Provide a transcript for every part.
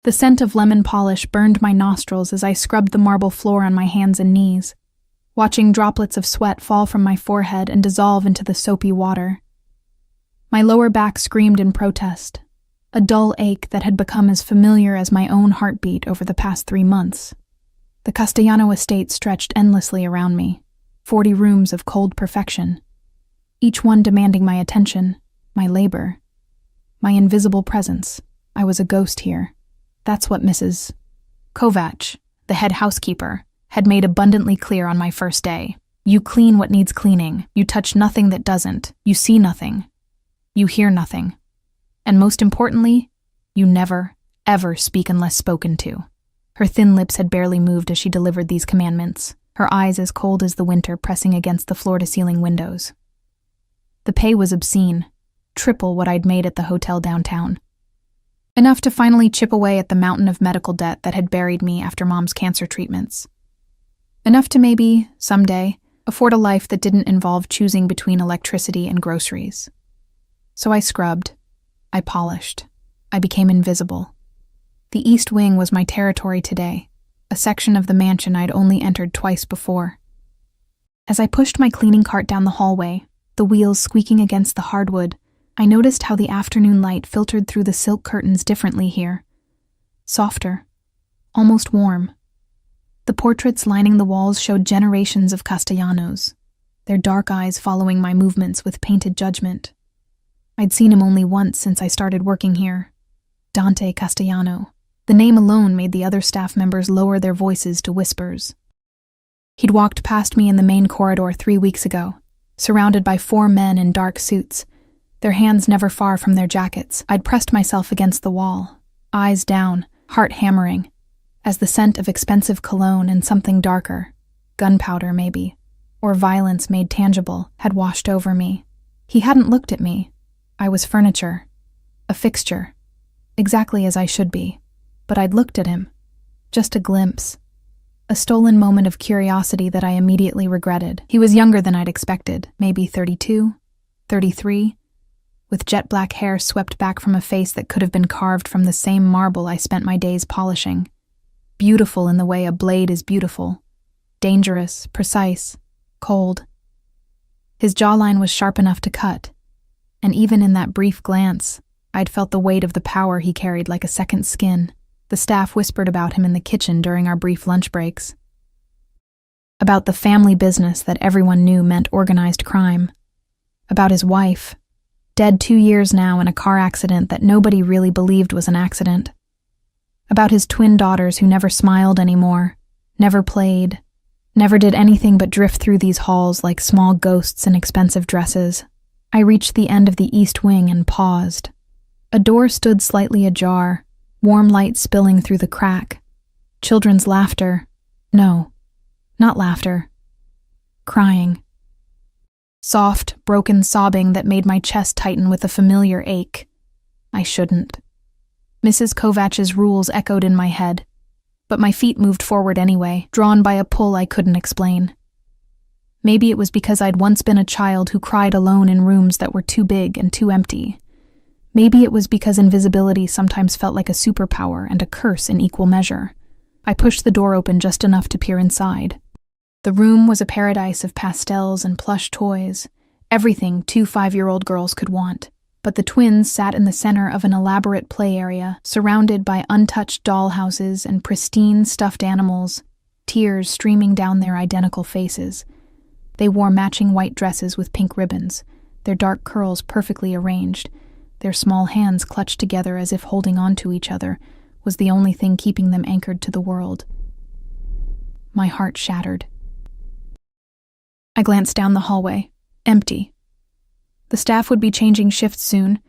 The scent of lemon polish burned my nostrils as I scrubbed the marble floor on my hands and knees, watching droplets of sweat fall from my forehead and dissolve into the soapy water. My lower back screamed in protest, a dull ache that had become as familiar as my own heartbeat over the past 3 months. The Castellano estate stretched endlessly around me, 40 rooms of cold perfection, each one demanding my attention, my labor, my invisible presence. I was a ghost here. That's what Mrs. Kovac, the head housekeeper, had made abundantly clear on my first day. You clean what needs cleaning. You touch nothing that doesn't. You see nothing. You hear nothing. And most importantly, you never, ever speak unless spoken to. Her thin lips had barely moved as she delivered these commandments, her eyes as cold as the winter pressing against the floor-to-ceiling windows. The pay was obscene, triple what I'd made at the hotel downtown. Enough to finally chip away at the mountain of medical debt that had buried me after Mom's cancer treatments. Enough to maybe, someday, afford a life that didn't involve choosing between electricity and groceries. So I scrubbed. I polished. I became invisible. The East Wing was my territory today, a section of the mansion I'd only entered twice before. As I pushed my cleaning cart down the hallway, the wheels squeaking against the hardwood, I noticed how the afternoon light filtered through the silk curtains differently here. Softer, almost warm. The portraits lining the walls showed generations of Castellanos, their dark eyes following my movements with painted judgment. I'd seen him only once since I started working here. Dante Castellano. The name alone made the other staff members lower their voices to whispers. He'd walked past me in the main corridor 3 weeks ago, surrounded by 4 men in dark suits, their hands never far from their jackets. I'd pressed myself against the wall, eyes down, heart hammering, as the scent of expensive cologne and something darker, gunpowder maybe, or violence made tangible, had washed over me. He hadn't looked at me. I was furniture, a fixture, exactly as I should be. But I'd looked at him. Just a glimpse. A stolen moment of curiosity that I immediately regretted. He was younger than I'd expected, maybe 32, 33, with jet black hair swept back from a face that could have been carved from the same marble I spent my days polishing. Beautiful in the way a blade is beautiful. Dangerous, precise, cold. His jawline was sharp enough to cut, and even in that brief glance, I'd felt the weight of the power he carried like a second skin. The staff whispered about him in the kitchen during our brief lunch breaks. About the family business that everyone knew meant organized crime. About his wife, dead 2 years now in a car accident that nobody really believed was an accident. About his twin daughters who never smiled anymore, never played, never did anything but drift through these halls like small ghosts in expensive dresses. I reached the end of the East Wing and paused. A door stood slightly ajar, warm light spilling through the crack. Children's laughter. No, not laughter. Crying. Soft, broken sobbing that made my chest tighten with a familiar ache. I shouldn't. Mrs. Kovac's rules echoed in my head, but my feet moved forward anyway, drawn by a pull I couldn't explain. Maybe it was because I'd once been a child who cried alone in rooms that were too big and too empty. Maybe it was because invisibility sometimes felt like a superpower and a curse in equal measure. I pushed the door open just enough to peer inside. The room was a paradise of pastels and plush toys, everything 2 5-year-old girls could want. But the twins sat in the center of an elaborate play area, surrounded by untouched dollhouses and pristine stuffed animals, tears streaming down their identical faces. They wore matching white dresses with pink ribbons, their dark curls perfectly arranged. Their small hands clutched together as if holding on to each other was the only thing keeping them anchored to the world. My heart shattered. I glanced down the hallway. Empty. The staff would be changing shifts soon,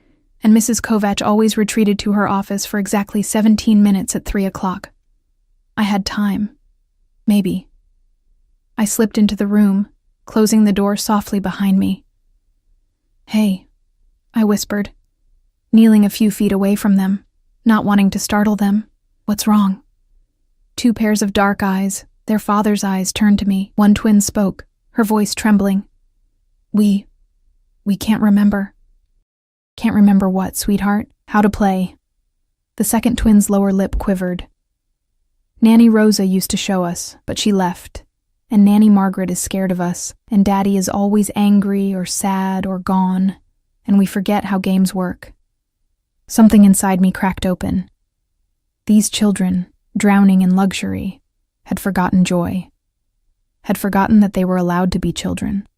and Mrs. Kovac always retreated to her office for exactly 17 minutes at 3 o'clock. I had time. Maybe. I slipped into the room, closing the door softly behind me. "Hey," I whispered, kneeling a few feet away from them, not wanting to startle them. "What's wrong?" 2 pairs of dark eyes, their father's eyes, turned to me. One twin spoke, her voice trembling. We can't remember." "Can't remember what, sweetheart?" "How to play." The second twin's lower lip quivered. Nanny Rosa used to show us, but she left. And Nanny Margaret is scared of us, and Daddy is always angry or sad or gone, and we forget how games work. Something inside me cracked open. These children, drowning in luxury, had forgotten joy, had forgotten that they were allowed to be children.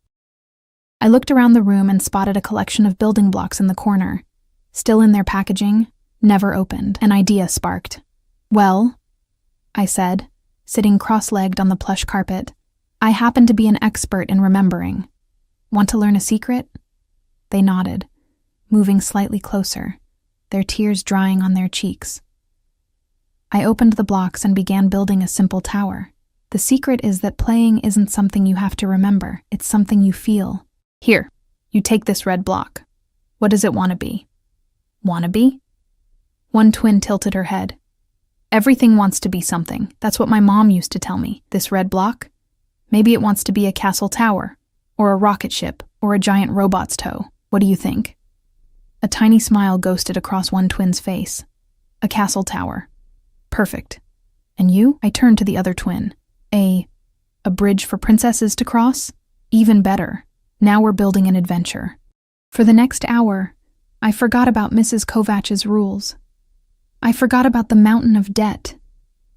I looked around the room and spotted a collection of building blocks in the corner, still in their packaging, never opened. An idea sparked. "Well," I said, sitting cross-legged on the plush carpet, "I happen to be an expert in remembering. Want to learn a secret?" They nodded, moving slightly closer, their tears drying on their cheeks. I opened the blocks and began building a simple tower. The secret is that playing isn't something you have to remember, it's something you feel. "Here, you take this red block. What does it want to be?" "Want to be?" One twin tilted her head. "Everything wants to be something. That's what my mom used to tell me. This red block? Maybe it wants to be a castle tower, or a rocket ship, or a giant robot's toe. What do you think?" A tiny smile ghosted across one twin's face. "A castle tower. Perfect. And you?" I turned to the other twin. A bridge for princesses to cross? Even better. Now we're building an adventure." For the next hour, I forgot about Mrs. Kovach's rules. I forgot about the mountain of debt,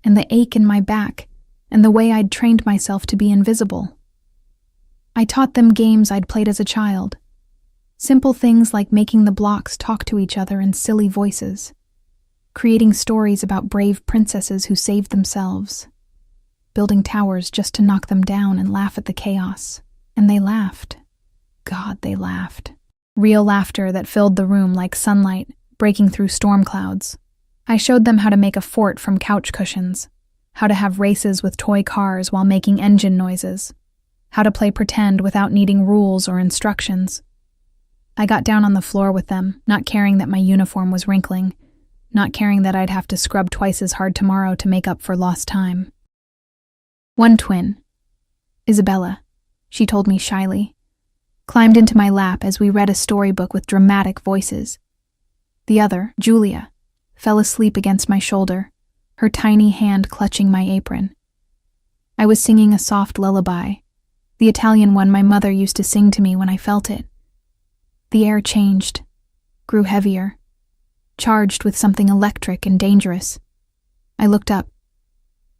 and the ache in my back, and the way I'd trained myself to be invisible. I taught them games I'd played as a child. Simple things like making the blocks talk to each other in silly voices, creating stories about brave princesses who saved themselves, building towers just to knock them down and laugh at the chaos. And they laughed. God, they laughed. Real laughter that filled the room like sunlight, breaking through storm clouds. I showed them how to make a fort from couch cushions, how to have races with toy cars while making engine noises, how to play pretend without needing rules or instructions. I got down on the floor with them, not caring that my uniform was wrinkling, not caring that I'd have to scrub twice as hard tomorrow to make up for lost time. One twin, Isabella, she told me shyly, climbed into my lap as we read a storybook with dramatic voices. The other, Julia, fell asleep against my shoulder, her tiny hand clutching my apron. I was singing a soft lullaby, the Italian one my mother used to sing to me when I felt it. The air changed, grew heavier, charged with something electric and dangerous. I looked up.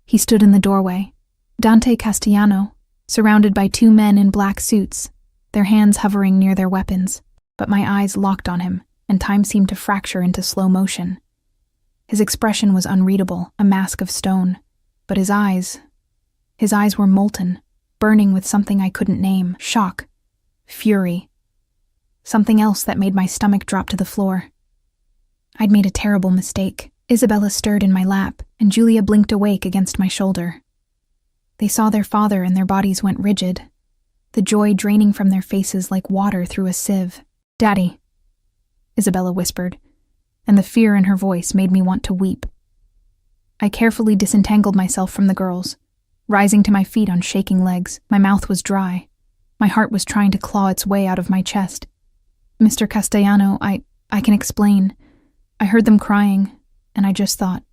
He stood in the doorway, Dante Castellano, surrounded by two men in black suits, their hands hovering near their weapons. But my eyes locked on him, and time seemed to fracture into slow motion. His expression was unreadable, a mask of stone, but his eyes were molten, burning with something I couldn't name, shock, fury, something else that made my stomach drop to the floor. I'd made a terrible mistake. Isabella stirred in my lap, and Julia blinked awake against my shoulder. They saw their father and their bodies went rigid, the joy draining from their faces like water through a sieve. "Daddy," Isabella whispered, and the fear in her voice made me want to weep. I carefully disentangled myself from the girls, rising to my feet on shaking legs. My mouth was dry. My heart was trying to claw its way out of my chest. "Mr. Castellano, I can explain. I heard them crying, and I just thought,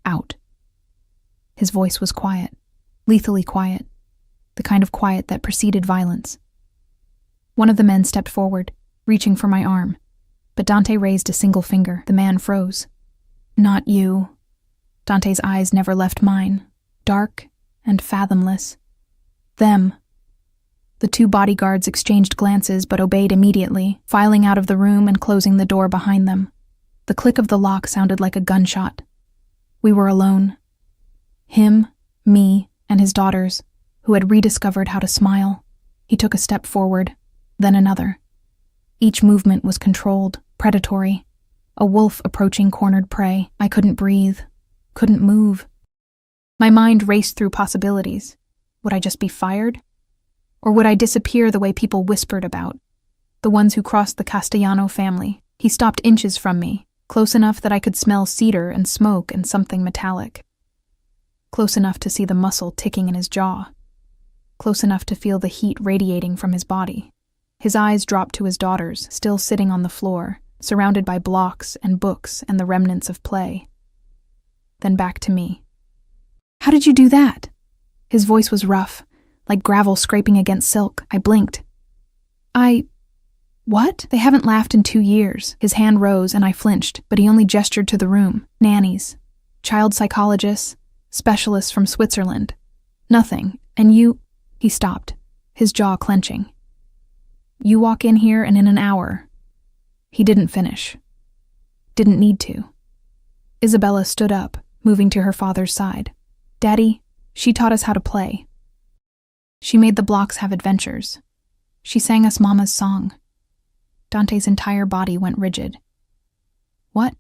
out." His voice was quiet, lethally quiet, the kind of quiet that preceded violence. One of the men stepped forward, reaching for my arm, but Dante raised a single finger. The man froze. "Not you." Dante's eyes never left mine, dark and fathomless. "Them." The two bodyguards exchanged glances but obeyed immediately, filing out of the room and closing the door behind them. The click of the lock sounded like a gunshot. We were alone. Him, me, and his daughters, who had rediscovered how to smile. He took a step forward, then another. Each movement was controlled, predatory. A wolf approaching cornered prey. I couldn't breathe, couldn't move. My mind raced through possibilities. Would I just be fired? Or would I disappear the way people whispered about? The ones who crossed the Castellano family. He stopped inches from me, close enough that I could smell cedar and smoke and something metallic. Close enough to see the muscle ticking in his jaw. Close enough to feel the heat radiating from his body. His eyes dropped to his daughters, still sitting on the floor, surrounded by blocks and books and the remnants of play. Then back to me. "How did you do that?" His voice was rough, like gravel scraping against silk. I blinked. What? They haven't laughed in 2 years. His hand rose and I flinched, but he only gestured to the room. Nannies, child psychologists, specialists from Switzerland. Nothing. And you... He stopped, his jaw clenching. "You walk in here and in an hour." He didn't finish. Didn't need to. Isabella stood up, moving to her father's side. "Daddy, she taught us how to play. She made the blocks have adventures. She sang us Mama's song." Dante's entire body went rigid. "What?"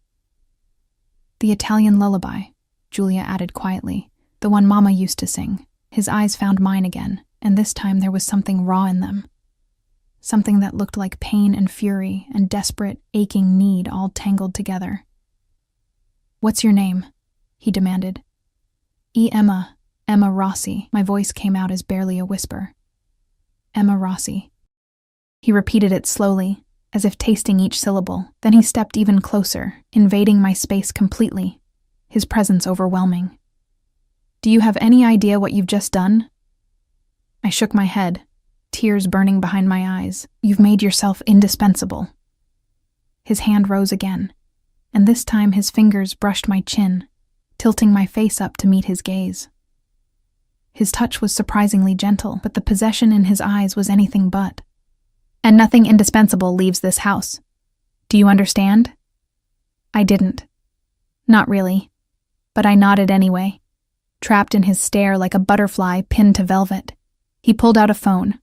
"The Italian lullaby," Julia added quietly. "The one Mama used to sing." His eyes found mine again, and this time there was something raw in them. Something that looked like pain and fury and desperate, aching need all tangled together. "What's your name?" he demanded. Emma Rossi." My voice came out as barely a whisper. "Emma Rossi." He repeated it slowly, as if tasting each syllable. Then he stepped even closer, invading my space completely, his presence overwhelming. "Do you have any idea what you've just done?" I shook my head, tears burning behind my eyes. "You've made yourself indispensable." His hand rose again, and this time his fingers brushed my chin, tilting my face up to meet his gaze. His touch was surprisingly gentle, but the possession in his eyes was anything but. "And nothing indispensable leaves this house. Do you understand?" I didn't. Not really. But I nodded anyway, trapped in his stare like a butterfly pinned to velvet. He pulled out a phone,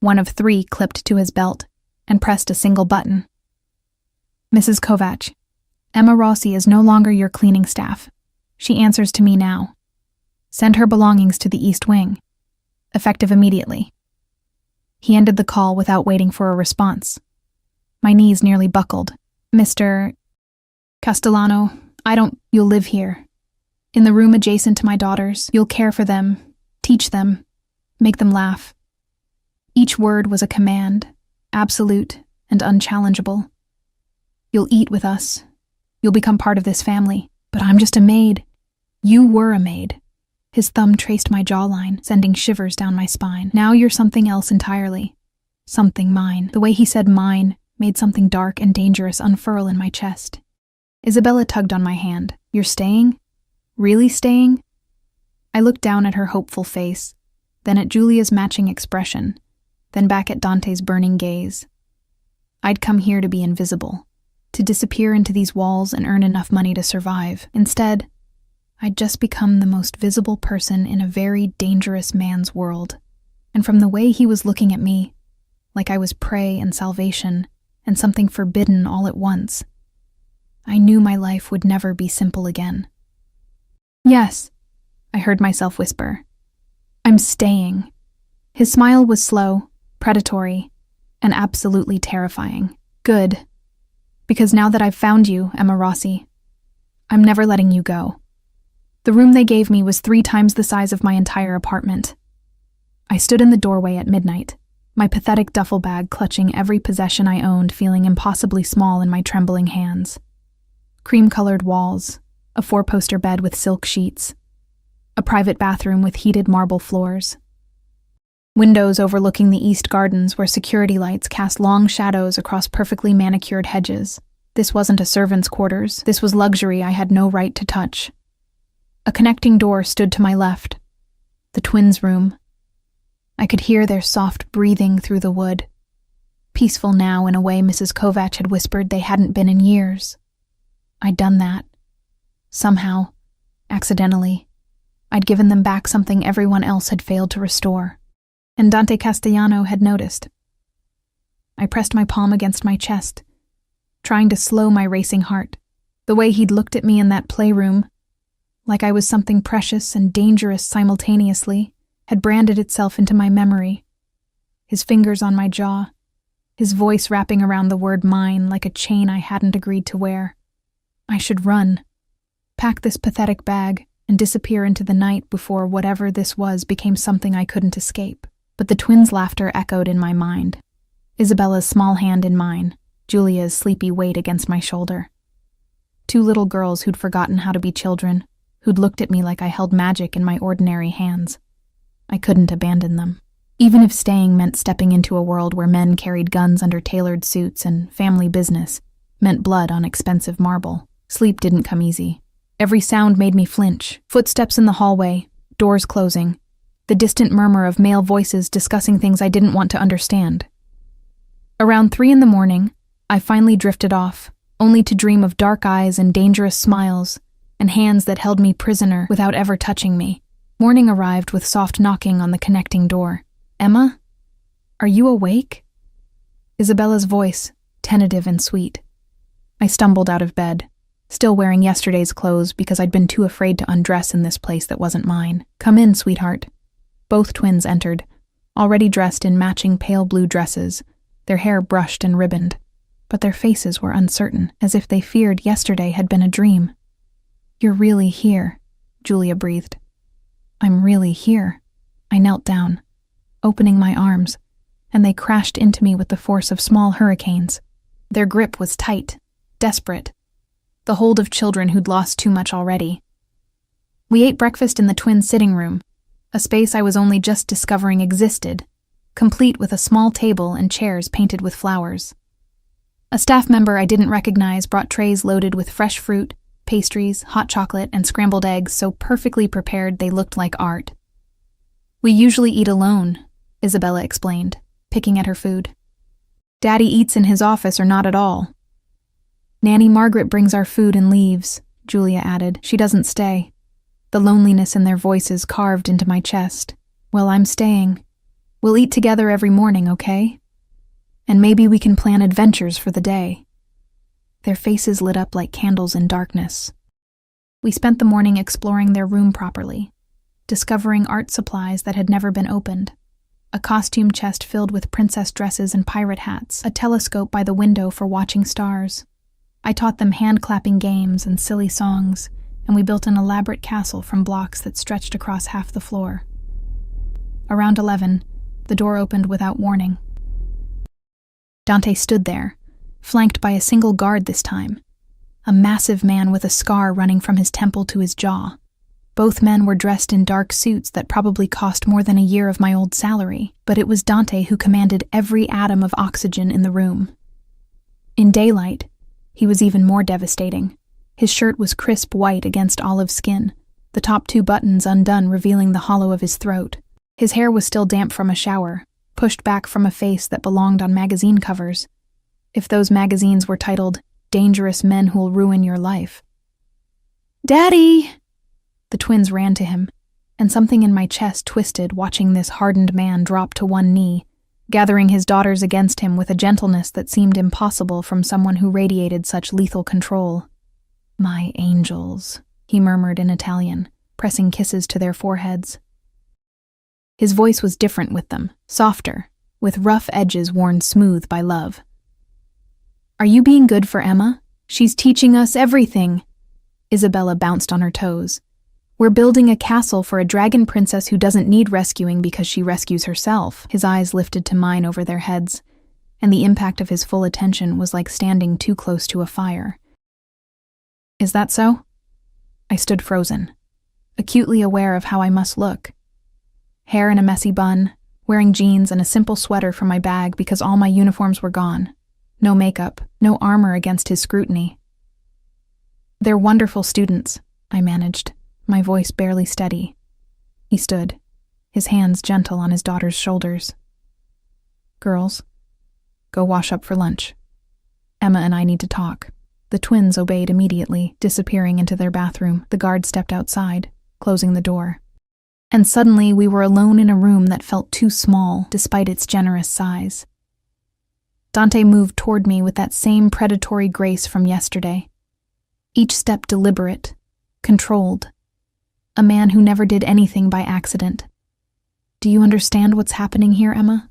one of 3 clipped to his belt, and pressed a single button. "Mrs. Kovac, Emma Rossi is no longer your cleaning staff. She answers to me now. Send her belongings to the East Wing. Effective immediately." He ended the call without waiting for a response. My knees nearly buckled. "Mr. Castellano, you'll live here. In the room adjacent to my daughters, you'll care for them, teach them, make them laugh." Each word was a command, absolute and unchallengeable. "You'll eat with us. You'll become part of this family. But I'm just a maid." "You were a maid." His thumb traced my jawline, sending shivers down my spine. "Now you're something else entirely. Something mine." The way he said mine made something dark and dangerous unfurl in my chest. Isabella tugged on my hand. "You're staying? Really staying?" I looked down at her hopeful face, then at Julia's matching expression, then back at Dante's burning gaze. I'd come here to be invisible, to disappear into these walls and earn enough money to survive. Instead, I'd just become the most visible person in a very dangerous man's world. And from the way he was looking at me, like I was prey and salvation, and something forbidden all at once, I knew my life would never be simple again. "Yes," I heard myself whisper. "I'm staying." His smile was slow, predatory, and absolutely terrifying. "Good. Because now that I've found you, Emma Rossi, I'm never letting you go." The room they gave me was 3 times the size of my entire apartment. I stood in the doorway at midnight, my pathetic duffel bag clutching every possession I owned, feeling impossibly small in my trembling hands. Cream-colored walls, a 4-poster bed with silk sheets, a private bathroom with heated marble floors. Windows overlooking the east gardens where security lights cast long shadows across perfectly manicured hedges. This wasn't a servant's quarters. This was luxury I had no right to touch. A connecting door stood to my left, the twins' room. I could hear their soft breathing through the wood, peaceful now in a way Mrs. Kovac had whispered they hadn't been in years. I'd done that. Somehow, accidentally, I'd given them back something everyone else had failed to restore, and Dante Castellano had noticed. I pressed my palm against my chest, trying to slow my racing heart. The way he'd looked at me in that playroom, like I was something precious and dangerous simultaneously, had branded itself into my memory. His fingers on my jaw, his voice wrapping around the word mine like a chain I hadn't agreed to wear. I should run, pack this pathetic bag, and disappear into the night before whatever this was became something I couldn't escape. But the twins' laughter echoed in my mind. Isabella's small hand in mine, Julia's sleepy weight against my shoulder. Two little girls who'd forgotten how to be children, who'd looked at me like I held magic in my ordinary hands. I couldn't abandon them. Even if staying meant stepping into a world where men carried guns under tailored suits and family business meant blood on expensive marble. Sleep didn't come easy. Every sound made me flinch. Footsteps in the hallway, doors closing, the distant murmur of male voices discussing things I didn't want to understand. Around 3 a.m, I finally drifted off, only to dream of dark eyes and dangerous smiles, and hands that held me prisoner without ever touching me. Morning arrived with soft knocking on the connecting door. "Emma? Are you awake?" Isabella's voice, tentative and sweet. I stumbled out of bed, still wearing yesterday's clothes because I'd been too afraid to undress in this place that wasn't mine. "Come in, sweetheart." Both twins entered, already dressed in matching pale blue dresses, their hair brushed and ribboned, but their faces were uncertain, as if they feared yesterday had been a dream. "You're really here," Julia breathed. "I'm really here." I knelt down, opening my arms, and they crashed into me with the force of small hurricanes. Their grip was tight, desperate, the hold of children who'd lost too much already. We ate breakfast in the twin sitting room, a space I was only just discovering existed, complete with a small table and chairs painted with flowers. A staff member I didn't recognize brought trays loaded with fresh fruit, pastries, hot chocolate, and scrambled eggs so perfectly prepared they looked like art. "We usually eat alone," Isabella explained, picking at her food. "Daddy eats in his office or not at all. Nanny Margaret brings our food and leaves," Julia added. "She doesn't stay." The loneliness in their voices carved into my chest. "Well, I'm staying. We'll eat together every morning, okay? And maybe we can plan adventures for the day." Their faces lit up like candles in darkness. We spent the morning exploring their room properly, discovering art supplies that had never been opened, a costume chest filled with princess dresses and pirate hats, a telescope by the window for watching stars. I taught them hand-clapping games and silly songs, and we built an elaborate castle from blocks that stretched across half the floor. Around 11, the door opened without warning. Dante stood there, flanked by a single guard this time, a massive man with a scar running from his temple to his jaw. Both men were dressed in dark suits that probably cost more than a year of my old salary, but it was Dante who commanded every atom of oxygen in the room. In daylight, he was even more devastating. His shirt was crisp white against olive skin, the top 2 buttons undone revealing the hollow of his throat. His hair was still damp from a shower, pushed back from a face that belonged on magazine covers, if those magazines were titled, "Dangerous Men Who'll Ruin Your Life." "Daddy!" The twins ran to him, and something in my chest twisted watching this hardened man drop to one knee, gathering his daughters against him with a gentleness that seemed impossible from someone who radiated such lethal control. "My angels," he murmured in Italian, pressing kisses to their foreheads. His voice was different with them, softer, with rough edges worn smooth by love. "Are you being good for Emma? She's teaching us everything." Isabella bounced on her toes. "We're building a castle for a dragon princess who doesn't need rescuing because she rescues herself." His eyes lifted to mine over their heads, and the impact of his full attention was like standing too close to a fire. "Is that so?" I stood frozen, acutely aware of how I must look. Hair in a messy bun, wearing jeans and a simple sweater from my bag because all my uniforms were gone. No makeup, no armor against his scrutiny. "They're wonderful students," I managed, my voice barely steady. He stood, his hands gentle on his daughter's shoulders. "Girls, go wash up for lunch. Emma and I need to talk." The twins obeyed immediately, disappearing into their bathroom. The guard stepped outside, closing the door. And suddenly we were alone in a room that felt too small, despite its generous size. Dante moved toward me with that same predatory grace from yesterday. Each step deliberate, controlled. A man who never did anything by accident. "Do you understand what's happening here, Emma?"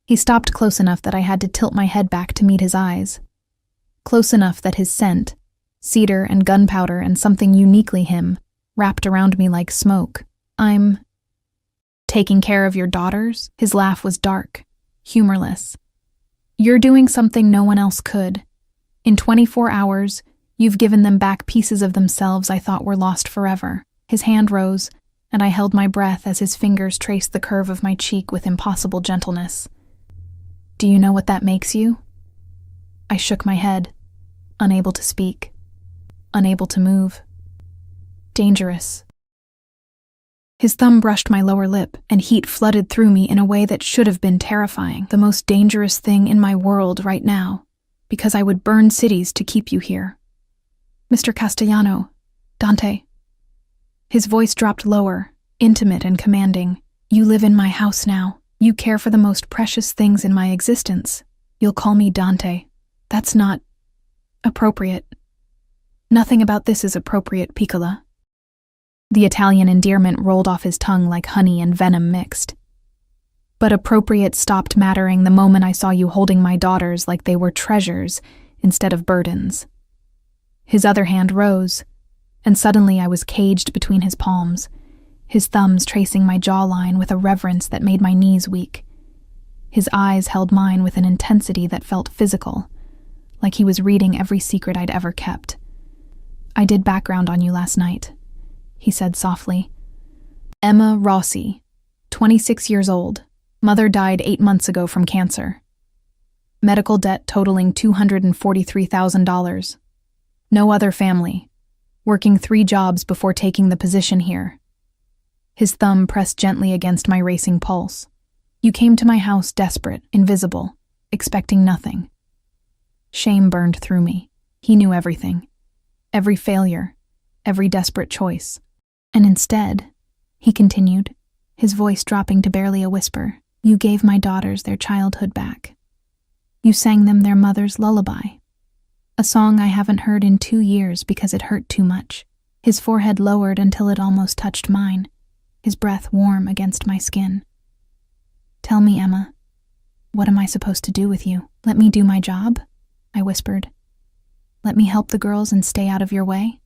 He stopped close enough that I had to tilt my head back to meet his eyes. Close enough that his scent, cedar and gunpowder and something uniquely him, wrapped around me like smoke. "I'm taking care of your daughters?" His laugh was dark, humorless. You're doing something no one else could. In 24 hours, you've given them back pieces of themselves I thought were lost forever. His hand rose, and I held my breath as his fingers traced the curve of my cheek with impossible gentleness. Do you know what that makes you? I shook my head, unable to speak, unable to move. Dangerous. His thumb brushed my lower lip, and heat flooded through me in a way that should have been terrifying. The most dangerous thing in my world right now, because I would burn cities to keep you here. Mr. Castellano, Dante. His voice dropped lower, intimate and commanding. You live in my house now. You care for the most precious things in my existence. You'll call me Dante. That's not appropriate. Nothing about this is appropriate, Piccola. The Italian endearment rolled off his tongue like honey and venom mixed. But appropriate stopped mattering the moment I saw you holding my daughters like they were treasures instead of burdens. His other hand rose, and suddenly I was caged between his palms, his thumbs tracing my jawline with a reverence that made my knees weak. His eyes held mine with an intensity that felt physical, like he was reading every secret I'd ever kept. I did background on you last night, he said softly. Emma Rossi, 26 years old. Mother died 8 months ago from cancer. Medical debt totaling $243,000. No other family. Working 3 jobs before taking the position here. His thumb pressed gently against my racing pulse. You came to my house desperate, invisible, expecting nothing. Shame burned through me. He knew everything. Every failure. Every desperate choice. And instead, he continued, his voice dropping to barely a whisper, you gave my daughters their childhood back. You sang them their mother's lullaby. A song I haven't heard in 2 years because it hurt too much. His forehead lowered until it almost touched mine, his breath warm against my skin. Tell me, Emma, what am I supposed to do with you? Let me do my job? I whispered. Let me help the girls and stay out of your way?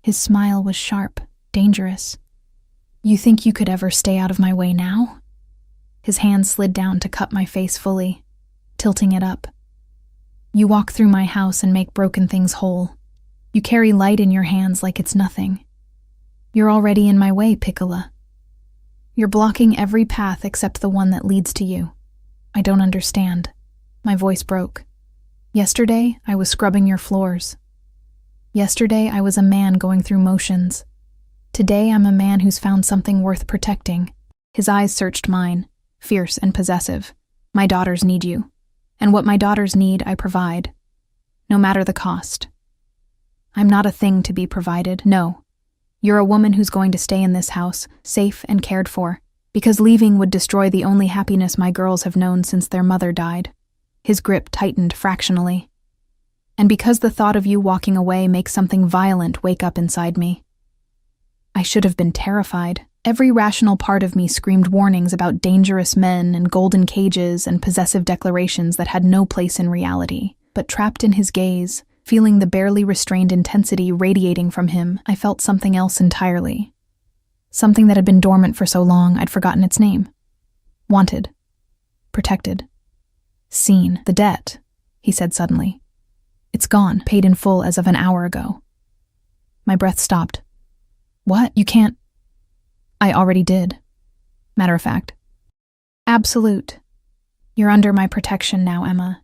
His smile was sharp, dangerous. You think you could ever stay out of my way now? His hand slid down to cup my face fully, tilting it up. You walk through my house and make broken things whole. You carry light in your hands like it's nothing. You're already in my way, Piccola. You're blocking every path except the one that leads to you. I don't understand. My voice broke. Yesterday, I was scrubbing your floors. Yesterday, I was a man going through motions. Today, I'm a man who's found something worth protecting. His eyes searched mine, fierce and possessive. My daughters need you. And what my daughters need, I provide. No matter the cost. I'm not a thing to be provided, no. You're a woman who's going to stay in this house, safe and cared for, because leaving would destroy the only happiness my girls have known since their mother died. His grip tightened fractionally. And because the thought of you walking away makes something violent wake up inside me. I should have been terrified. Every rational part of me screamed warnings about dangerous men and golden cages and possessive declarations that had no place in reality. But trapped in his gaze, feeling the barely restrained intensity radiating from him, I felt something else entirely. Something that had been dormant for so long I'd forgotten its name. Wanted. Protected. Seen. The debt, he said suddenly. It's gone, paid in full as of an hour ago. My breath stopped. What? You can't... I already did. Matter of fact. Absolute. You're under my protection now, Emma.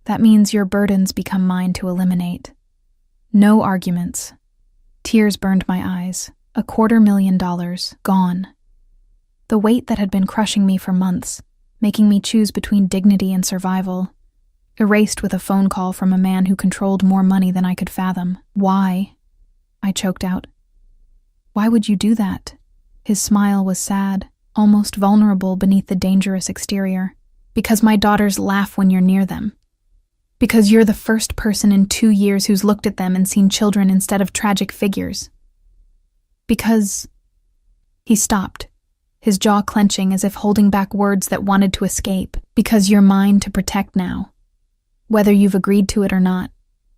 That means your burdens become mine to eliminate. No arguments. Tears burned my eyes. $250,000 gone. The weight that had been crushing me for months, making me choose between dignity and survival, erased with a phone call from a man who controlled more money than I could fathom. Why? I choked out. Why would you do that? His smile was sad, almost vulnerable beneath the dangerous exterior. Because my daughters laugh when you're near them. Because you're the first person in 2 years who's looked at them and seen children instead of tragic figures. Because... He stopped, his jaw clenching as if holding back words that wanted to escape. Because you're mine to protect now. Whether you've agreed to it or not,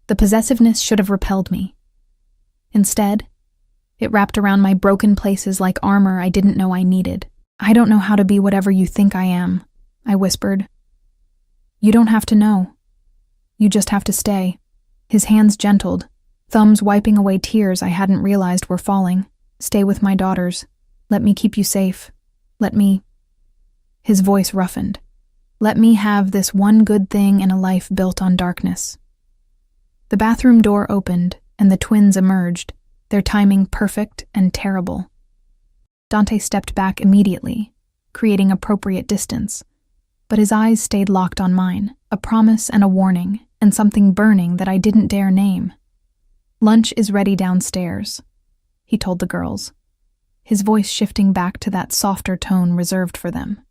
the possessiveness should have repelled me. Instead, it wrapped around my broken places like armor I didn't know I needed. I don't know how to be whatever you think I am, I whispered. You don't have to know. You just have to stay. His hands gentled, thumbs wiping away tears I hadn't realized were falling. Stay with my daughters. Let me keep you safe. Let me... His voice roughened. Let me have this one good thing in a life built on darkness. The bathroom door opened, and the twins emerged, their timing perfect and terrible. Dante stepped back immediately, creating appropriate distance, but his eyes stayed locked on mine, a promise and a warning, and something burning that I didn't dare name. Lunch is ready downstairs, he told the girls, his voice shifting back to that softer tone reserved for them.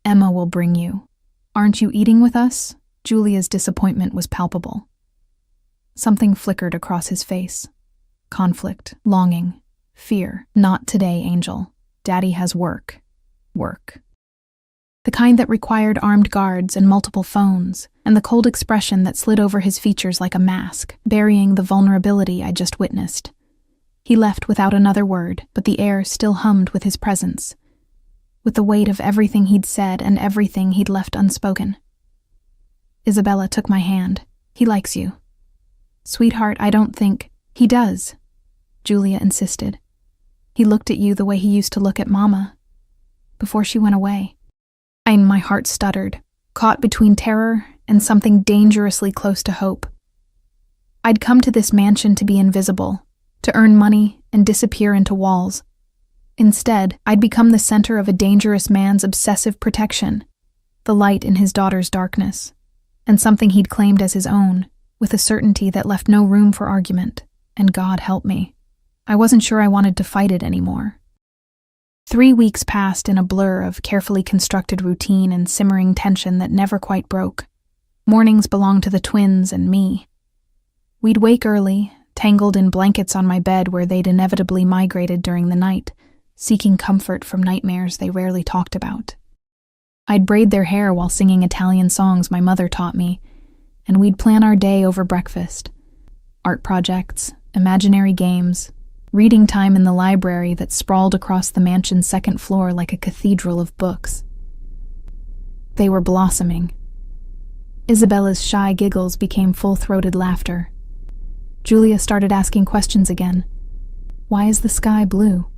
Emma will bring you. Aren't you eating with us? Julia's disappointment was palpable. Something flickered across his face. Conflict, longing, fear. Not today, Angel. Daddy has work. Work. The kind that required armed guards and multiple phones, and the cold expression that slid over his features like a mask, burying the vulnerability I just witnessed. He left without another word, but the air still hummed with his presence, with the weight of everything he'd said and everything he'd left unspoken. Isabella took my hand. He likes you. Sweetheart, I don't think... He does, Julia insisted. He looked at you the way he used to look at Mama, before she went away. My heart stuttered, caught between terror and something dangerously close to hope. I'd come to this mansion to be invisible, to earn money and disappear into walls. Instead, I'd become the center of a dangerous man's obsessive protection, the light in his daughter's darkness, and something he'd claimed as his own, with a certainty that left no room for argument, and God help me. I wasn't sure I wanted to fight it anymore. 3 weeks passed in a blur of carefully constructed routine and simmering tension that never quite broke. Mornings belonged to the twins and me. We'd wake early, tangled in blankets on my bed where they'd inevitably migrated during the night, seeking comfort from nightmares they rarely talked about. I'd braid their hair while singing Italian songs my mother taught me, and we'd plan our day over breakfast. Art projects, imaginary games, reading time in the library that sprawled across the mansion's second floor like a cathedral of books. They were blossoming. Isabella's shy giggles became full-throated laughter. Julia started asking questions again. Why is the sky blue?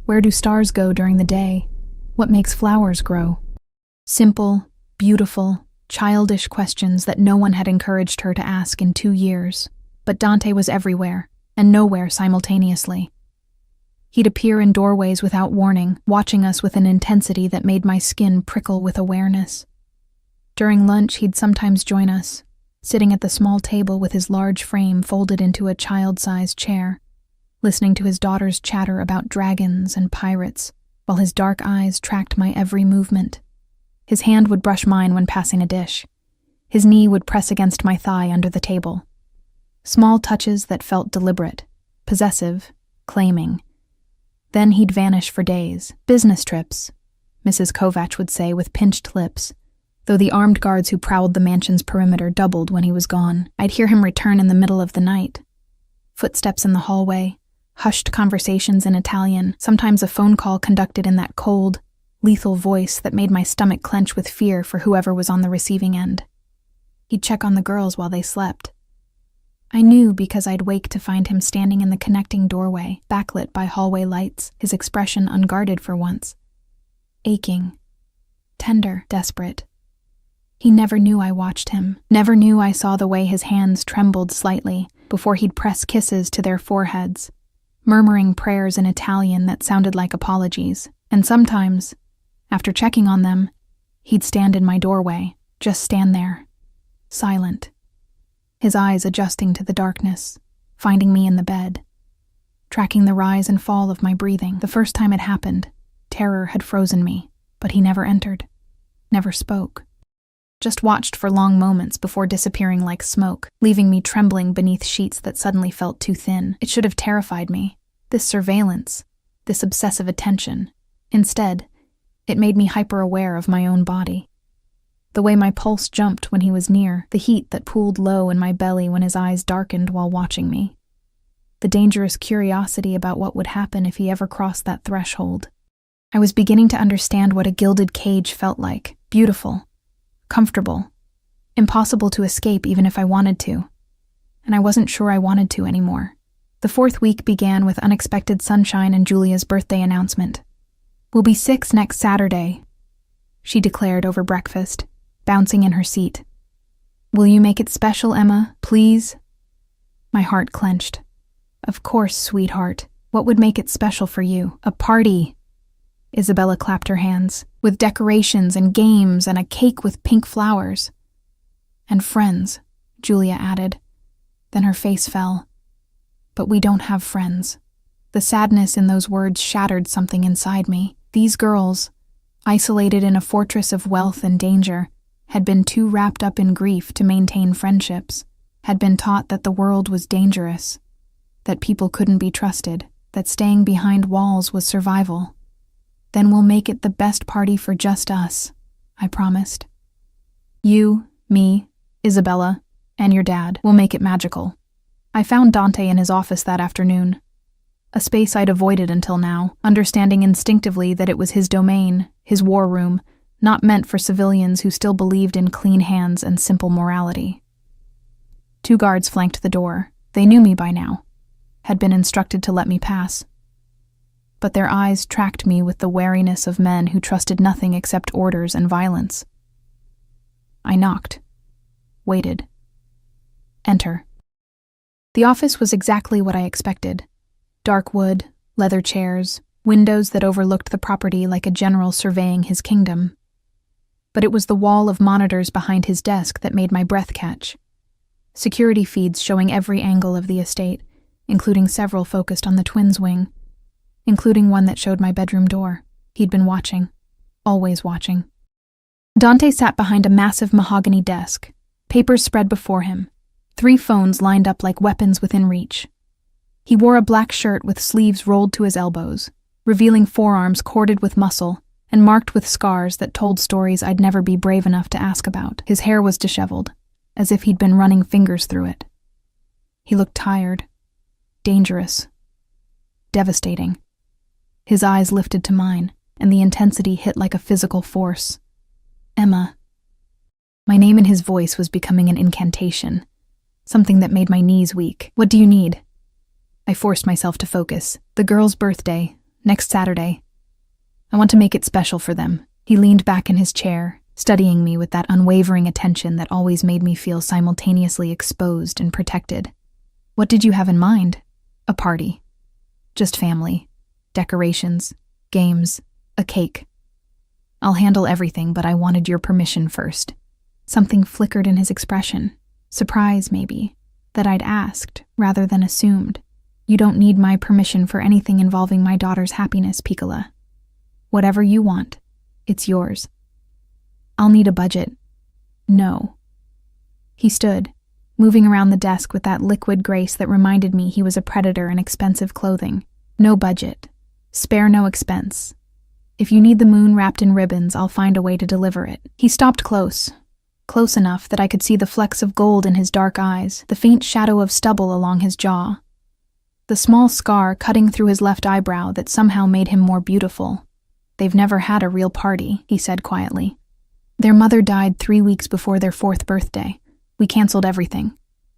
Where do stars go during the day? What makes flowers grow? Simple, beautiful, childish questions that no one had encouraged her to ask in 2 years. But Dante was everywhere, and nowhere simultaneously. He'd appear in doorways without warning, watching us with an intensity that made my skin prickle with awareness. During lunch, he'd sometimes join us, sitting at the small table with his large frame folded into a child-sized chair, listening to his daughter's chatter about dragons and pirates, while his dark eyes tracked my every movement. His hand would brush mine when passing a dish. His knee would press against my thigh under the table. Small touches that felt deliberate, possessive, claiming. Then he'd vanish for days. Business trips, Mrs. Kovac would say with pinched lips, though the armed guards who prowled the mansion's perimeter doubled when he was gone. I'd hear him return in the middle of the night. Footsteps in the hallway, hushed conversations in Italian, sometimes a phone call conducted in that cold, lethal voice that made my stomach clench with fear for whoever was on the receiving end. He'd check on the girls while they slept. I knew because I'd wake to find him standing in the connecting doorway, backlit by hallway lights, his expression unguarded for once. Aching. Tender. Desperate. He never knew I watched him, never knew I saw the way his hands trembled slightly before he'd press kisses to their foreheads, murmuring prayers in Italian that sounded like apologies. And sometimes, after checking on them, he'd stand in my doorway, just stand there, silent. His eyes adjusting to the darkness, finding me in the bed, tracking the rise and fall of my breathing. The first time it happened, terror had frozen me, but he never entered, never spoke. Just watched for long moments before disappearing like smoke, leaving me trembling beneath sheets that suddenly felt too thin. It should have terrified me, this surveillance, this obsessive attention. Instead, it made me hyper-aware of my own body. The way my pulse jumped when he was near, the heat that pooled low in my belly when his eyes darkened while watching me. The dangerous curiosity about what would happen if he ever crossed that threshold. I was beginning to understand what a gilded cage felt like, beautiful, comfortable, Impossible to escape even if I wanted to. And I wasn't sure I wanted to anymore. The 4th week began with unexpected sunshine and Julia's birthday announcement. "We'll be 6 next Saturday," she declared over breakfast, bouncing in her seat. "Will you make it special, Emma, please?" My heart clenched. "Of course, sweetheart. What would make it special for you? A party." Isabella clapped her hands, "with decorations and games and a cake with pink flowers." "And friends," Julia added. Then her face fell. "But we don't have friends." The sadness in those words shattered something inside me. These girls, isolated in a fortress of wealth and danger, had been too wrapped up in grief to maintain friendships, had been taught that the world was dangerous, that people couldn't be trusted, that staying behind walls was survival. "Then we'll make it the best party for just us," I promised. "You, me, Isabella, and your dad will make it magical." I found Dante in his office that afternoon, a space I'd avoided until now, understanding instinctively that it was his domain, his war room, not meant for civilians who still believed in clean hands and simple morality. 2 guards flanked the door. They knew me by now, had been instructed to let me pass. But their eyes tracked me with the wariness of men who trusted nothing except orders and violence. I knocked. Waited. Enter. The office was exactly what I expected. Dark wood, leather chairs, windows that overlooked the property like a general surveying his kingdom. But it was the wall of monitors behind his desk that made my breath catch. Security feeds showing every angle of the estate, including several focused on the twins' wing, including one that showed my bedroom door. He'd been watching. Always watching. Dante sat behind a massive mahogany desk, papers spread before him, 3 phones lined up like weapons within reach. He wore a black shirt with sleeves rolled to his elbows, revealing forearms corded with muscle and marked with scars that told stories I'd never be brave enough to ask about. His hair was disheveled, as if he'd been running fingers through it. He looked tired, dangerous, devastating. His eyes lifted to mine, and the intensity hit like a physical force. "Emma." My name in his voice was becoming an incantation, something that made my knees weak. "What do you need?" I forced myself to focus. "The girl's birthday, next Saturday. I want to make it special for them." He leaned back in his chair, studying me with that unwavering attention that always made me feel simultaneously exposed and protected. "What did you have in mind?" "A party. Just family. Decorations, games, a cake. I'll handle everything, but I wanted your permission first." Something flickered in his expression. Surprise, maybe, that I'd asked rather than assumed. "You don't need my permission for anything involving my daughter's happiness, Piccola. Whatever you want, it's yours." "I'll need a budget." "No." He stood, moving around the desk with that liquid grace that reminded me he was a predator in expensive clothing. "No budget. Spare no expense. If you need the moon wrapped in ribbons, I'll find a way to deliver it." He stopped close enough that I could see the flecks of gold in his dark eyes, the faint shadow of stubble along his jaw, the small scar cutting through his left eyebrow that somehow made him more beautiful. "They've never had a real party," he said quietly. "Their mother died 3 weeks before their 4th birthday. We canceled everything.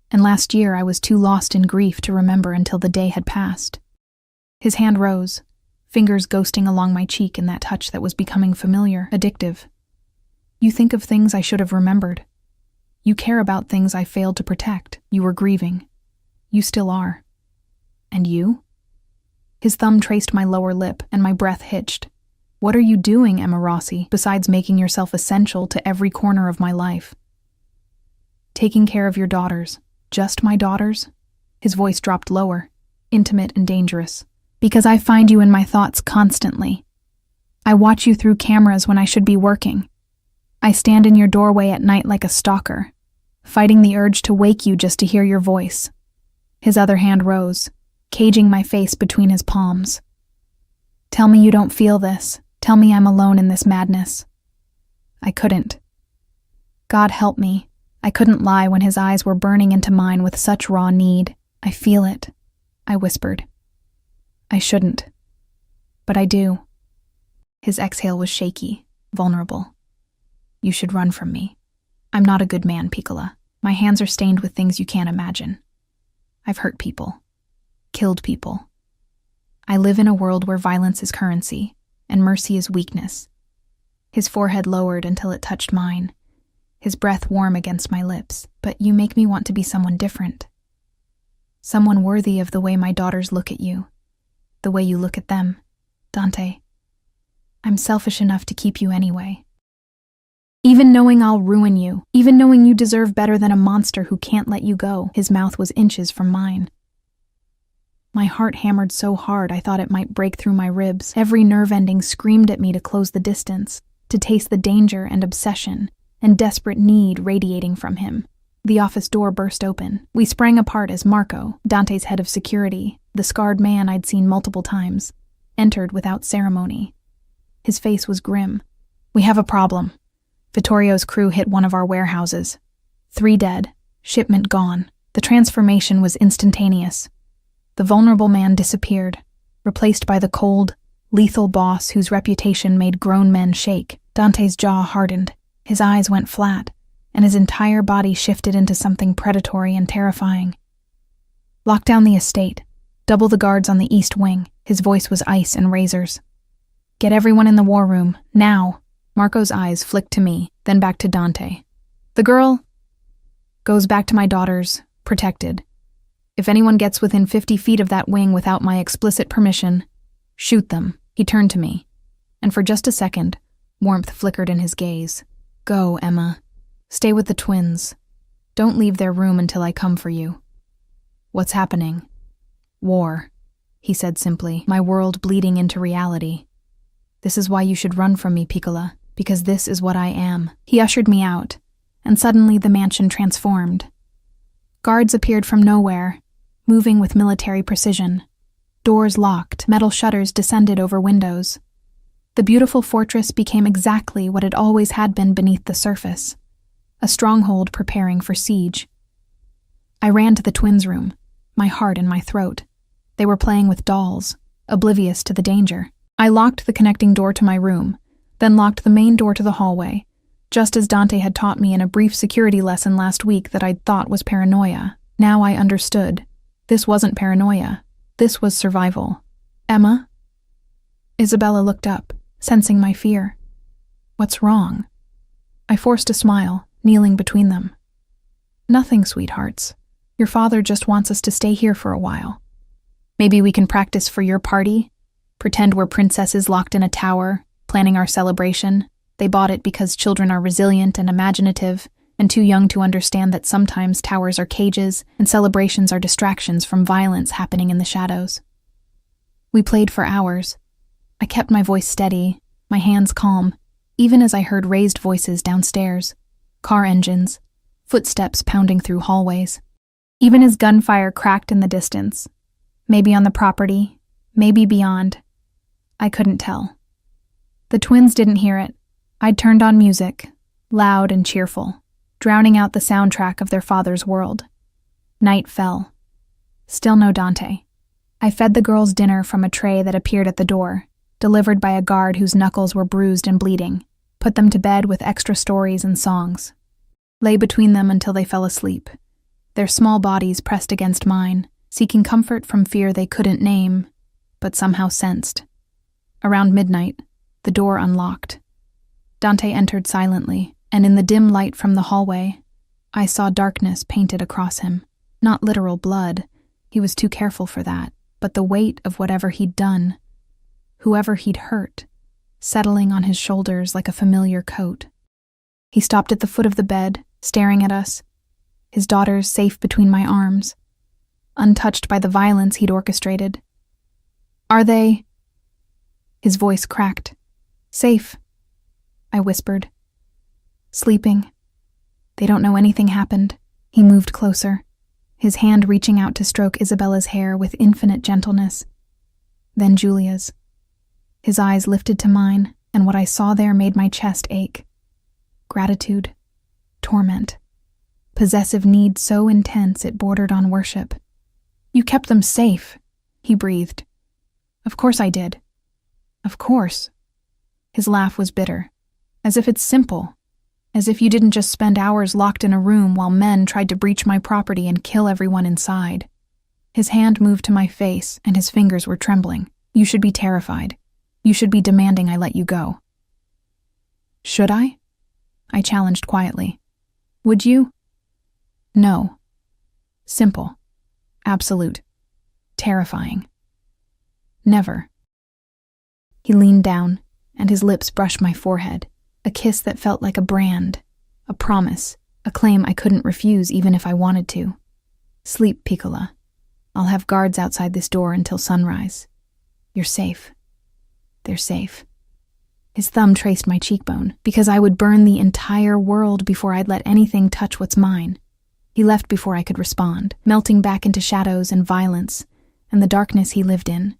And last year I was too lost in grief to remember until the day had passed." His hand rose, fingers ghosting along my cheek in that touch that was becoming familiar, addictive. "You think of things I should have remembered. You care about things I failed to protect. You were grieving. You still are. And you?" His thumb traced my lower lip, and my breath hitched. "What are you doing, Emma Rossi, besides making yourself essential to every corner of my life?" "Taking care of your daughters. Just my daughters?" His voice dropped lower, intimate and dangerous. "Because I find you in my thoughts constantly. I watch you through cameras when I should be working. I stand in your doorway at night like a stalker, fighting the urge to wake you just to hear your voice." His other hand rose, caging my face between his palms. "Tell me you don't feel this. Tell me I'm alone in this madness." I couldn't. God help me. I couldn't lie when his eyes were burning into mine with such raw need. "I feel it," I whispered. "I shouldn't. But I do." His exhale was shaky, vulnerable. "You should run from me. I'm not a good man, Piccola. My hands are stained with things you can't imagine. I've hurt people. Killed people. I live in a world where violence is currency, and mercy is weakness. His forehead lowered until it touched mine, his breath warm against my lips. But you make me want to be someone different. Someone worthy of the way my daughters look at you, the way you look at them, Dante. I'm selfish enough to keep you anyway. Even knowing I'll ruin you, even knowing you deserve better than a monster who can't let you go. His mouth was inches from mine. My heart hammered so hard I thought it might break through my ribs. Every nerve ending screamed at me to close the distance, to taste the danger and obsession and desperate need radiating from him. The office door burst open. We sprang apart as Marco, Dante's head of security, the scarred man I'd seen multiple times, entered without ceremony. His face was grim. We have a problem. Vittorio's crew hit one of our warehouses. 3 dead, shipment gone. The transformation was instantaneous. The vulnerable man disappeared, replaced by the cold, lethal boss whose reputation made grown men shake. Dante's jaw hardened, his eyes went flat, and his entire body shifted into something predatory and terrifying. Lock down the estate. Double the guards on the east wing. His voice was ice and razors. Get everyone in the war room, now. Marco's eyes flicked to me, then back to Dante. The girl goes back to my daughters, protected. If anyone gets within 50 feet of that wing without my explicit permission, shoot them. He turned to me, and for just a second, warmth flickered in his gaze. Go, Emma. Stay with the twins. Don't leave their room until I come for you. What's happening? War, he said simply, my world bleeding into reality. This is why you should run from me, Piccola, because this is what I am. He ushered me out, and suddenly the mansion transformed. Guards appeared from nowhere, moving with military precision. Doors locked, metal shutters descended over windows. The beautiful fortress became exactly what it always had been beneath the surface, a stronghold preparing for siege. I ran to the twins' room, my heart in my throat. They were playing with dolls, oblivious to the danger. I locked the connecting door to my room, then locked the main door to the hallway, just as Dante had taught me in a brief security lesson last week that I'd thought was paranoia. Now I understood. This wasn't paranoia. This was survival. Emma? Isabella looked up, sensing my fear. What's wrong? I forced a smile, kneeling between them. Nothing, sweethearts. Your father just wants us to stay here for a while. Maybe we can practice for your party? Pretend we're princesses locked in a tower, planning our celebration. They bought it because children are resilient and imaginative, and too young to understand that sometimes towers are cages and celebrations are distractions from violence happening in the shadows. We played for hours. I kept my voice steady, my hands calm, even as I heard raised voices downstairs, car engines, footsteps pounding through hallways. Even as gunfire cracked in the distance, maybe on the property, maybe beyond, I couldn't tell. The twins didn't hear it. I'd turned on music, loud and cheerful, drowning out the soundtrack of their father's world. Night fell. Still no Dante. I fed the girls dinner from a tray that appeared at the door, delivered by a guard whose knuckles were bruised and bleeding, put them to bed with extra stories and songs. Lay between them until they fell asleep, their small bodies pressed against mine, seeking comfort from fear they couldn't name, but somehow sensed. Around midnight, the door unlocked. Dante entered silently, and in the dim light from the hallway, I saw darkness painted across him. Not literal blood, he was too careful for that, but the weight of whatever he'd done, whoever he'd hurt, settling on his shoulders like a familiar coat. He stopped at the foot of the bed, staring at us, his daughters safe between my arms, untouched by the violence he'd orchestrated. Are they? His voice cracked. Safe, I whispered. Sleeping. They don't know anything happened. He moved closer, his hand reaching out to stroke Isabella's hair with infinite gentleness. Then Julia's. His eyes lifted to mine, and what I saw there made my chest ache. Gratitude. Torment. Possessive need so intense it bordered on worship. You kept them safe, he breathed. Of course I did. Of course. His laugh was bitter, as if it's simple, As if you didn't just spend hours locked in a room while men tried to breach my property and kill everyone inside. His hand moved to my face, and his fingers were trembling. You should be terrified. You should be demanding I let you go. Should I? I challenged quietly. Would you? No. Simple. Absolute. Terrifying. Never. He leaned down, and his lips brushed my forehead, a kiss that felt like a brand, a promise, a claim I couldn't refuse even if I wanted to. Sleep, Piccola. I'll have guards outside this door until sunrise. You're safe. They're safe. His thumb traced my cheekbone, because I would burn the entire world before I'd let anything touch what's mine. He left before I could respond, melting back into shadows and violence, and the darkness he lived in.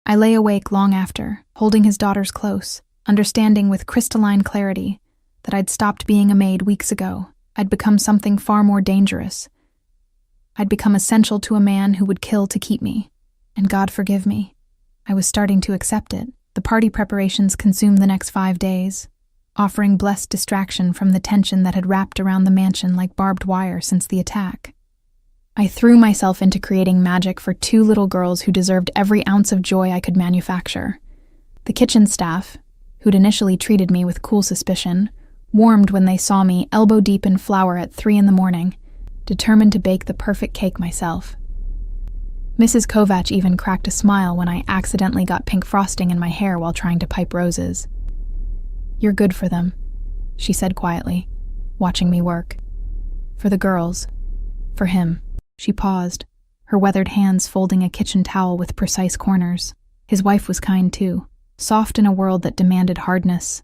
I lay awake long after, holding his daughters close, understanding with crystalline clarity that I'd stopped being a maid weeks ago. I'd become something far more dangerous. I'd become essential to a man who would kill to keep me. And God forgive me, I was starting to accept it. The party preparations consumed the next 5 days, offering blessed distraction from the tension that had wrapped around the mansion like barbed wire since the attack. I threw myself into creating magic for 2 little girls who deserved every ounce of joy I could manufacture. The kitchen staff, who'd initially treated me with cool suspicion, warmed when they saw me elbow-deep in flour at 3 a.m, determined to bake the perfect cake myself. Mrs. Kovac even cracked a smile when I accidentally got pink frosting in my hair while trying to pipe roses. You're good for them, she said quietly, watching me work. For the girls. For him. She paused, her weathered hands folding a kitchen towel with precise corners. His wife was kind too, soft in a world that demanded hardness.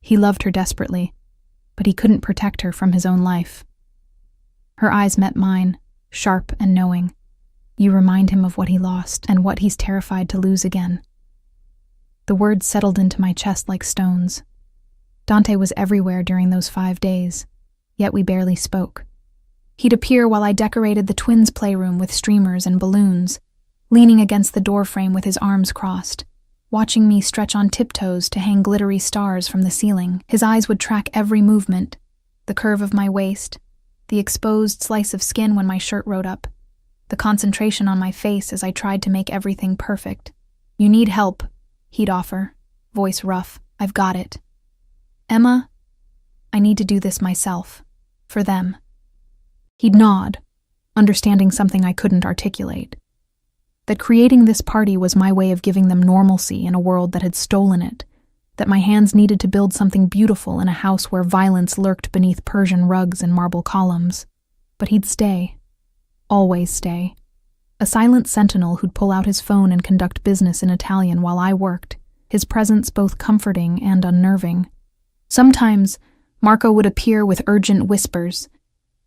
He loved her desperately, but he couldn't protect her from his own life. Her eyes met mine, sharp and knowing. You remind him of what he lost and what he's terrified to lose again. The words settled into my chest like stones. Dante was everywhere during those 5 days, yet we barely spoke. He'd appear while I decorated the twins' playroom with streamers and balloons, leaning against the doorframe with his arms crossed, watching me stretch on tiptoes to hang glittery stars from the ceiling. His eyes would track every movement, the curve of my waist, the exposed slice of skin when my shirt rode up, the concentration on my face as I tried to make everything perfect. You need help, he'd offer, voice rough. I've got it. Emma, I need to do this myself. For them. He'd nod, understanding something I couldn't articulate. That creating this party was my way of giving them normalcy in a world that had stolen it, that my hands needed to build something beautiful in a house where violence lurked beneath Persian rugs and marble columns. But he'd stay. Always stay. A silent sentinel who'd pull out his phone and conduct business in Italian while I worked, his presence both comforting and unnerving. Sometimes, Marco would appear with urgent whispers,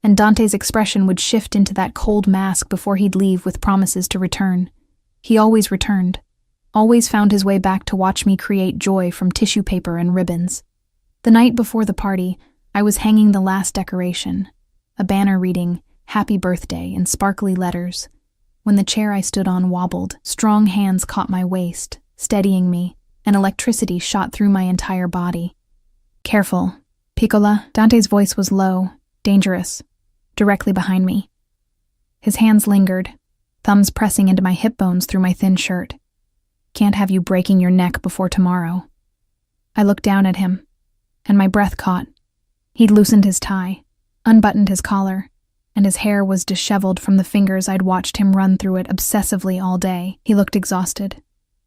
and Dante's expression would shift into that cold mask before he'd leave with promises to return. He always returned, always found his way back to watch me create joy from tissue paper and ribbons. The night before the party, I was hanging the last decoration, a banner reading, "Happy Birthday," in sparkly letters. When the chair I stood on wobbled, strong hands caught my waist, steadying me, and electricity shot through my entire body. Careful, Piccola. Dante's voice was low, dangerous, directly behind me. His hands lingered, thumbs pressing into my hip bones through my thin shirt. Can't have you breaking your neck before tomorrow. I looked down at him, and my breath caught. He'd loosened his tie, unbuttoned his collar, and his hair was disheveled from the fingers I'd watched him run through it obsessively all day. He looked exhausted,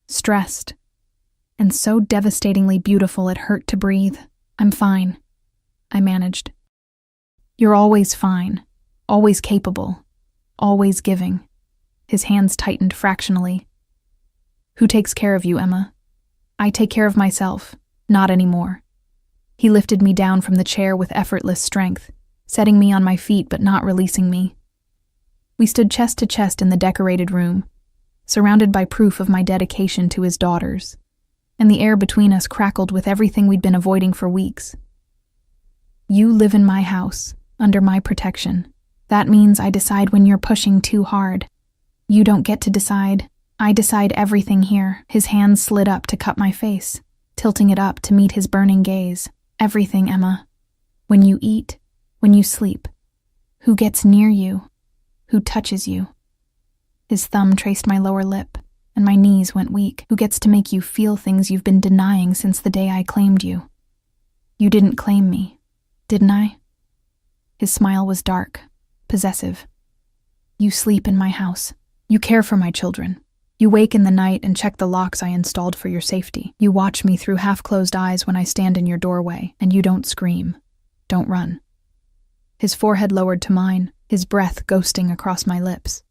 stressed, and so devastatingly beautiful it hurt to breathe. I'm fine, I managed. You're always fine, always capable, always giving. His hands tightened fractionally. Who takes care of you, Emma? I take care of myself, not anymore. He lifted me down from the chair with effortless strength, setting me on my feet but not releasing me. We stood chest to chest in the decorated room, surrounded by proof of my dedication to his daughters, and the air between us crackled with everything we'd been avoiding for weeks. You live in my house, under my protection. That means I decide when you're pushing too hard. You don't get to decide. I decide everything here. His hands slid up to cup my face, tilting it up to meet his burning gaze. Everything, Emma. When you eat, when you sleep. Who gets near you? Who touches you? His thumb traced my lower lip, and my knees went weak. Who gets to make you feel things you've been denying since the day I claimed you? You didn't claim me, didn't I? His smile was dark, possessive. You sleep in my house. You care for my children. You wake in the night and check the locks I installed for your safety. You watch me through half-closed eyes when I stand in your doorway, and you don't scream. Don't run. His forehead lowered to mine, his breath ghosting across my lips.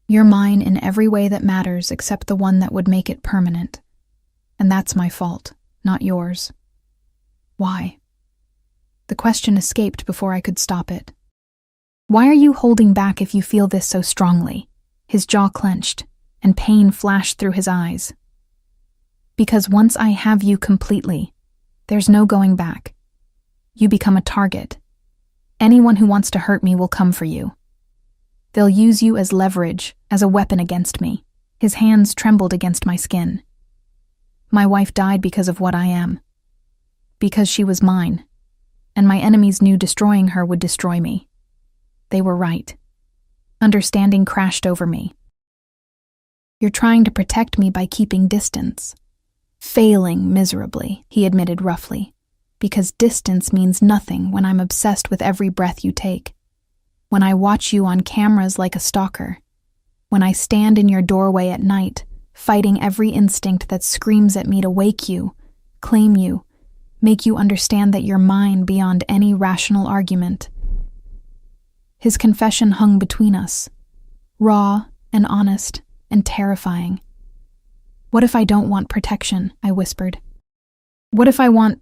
You're mine in every way that matters except the one that would make it permanent. And that's my fault, not yours. Why? The question escaped before I could stop it. Why are you holding back if you feel this so strongly? His jaw clenched, and pain flashed through his eyes. Because once I have you completely, there's no going back. You become a target. Anyone who wants to hurt me will come for you. They'll use you as leverage, as a weapon against me. His hands trembled against my skin. My wife died because of what I am. Because she was mine. And my enemies knew destroying her would destroy me. They were right. Understanding crashed over me. You're trying to protect me by keeping distance. Failing miserably, he admitted roughly, because distance means nothing when I'm obsessed with every breath you take. When I watch you on cameras like a stalker. When I stand in your doorway at night, fighting every instinct that screams at me to wake you, claim you, make you understand that you're mine beyond any rational argument. His confession hung between us, raw and honest and terrifying. What if I don't want protection? I whispered. What if I want...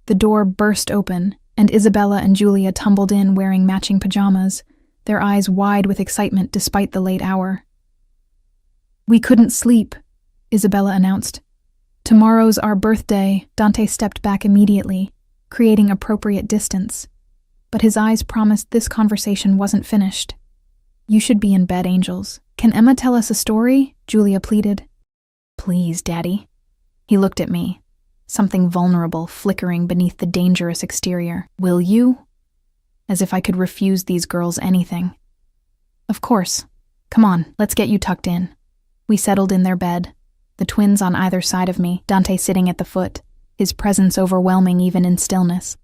The door burst open, and Isabella and Julia tumbled in wearing matching pajamas, their eyes wide with excitement despite the late hour. We couldn't sleep, Isabella announced. Tomorrow's our birthday. Dante stepped back immediately, creating appropriate distance. But his eyes promised this conversation wasn't finished. You should be in bed, angels. Can Emma tell us a story? Julia pleaded. Please, Daddy. He looked at me, something vulnerable flickering beneath the dangerous exterior. Will you? As if I could refuse these girls anything. Of course. Come on, let's get you tucked in. We settled in their bed, the twins on either side of me, Dante sitting at the foot, his presence overwhelming even in stillness.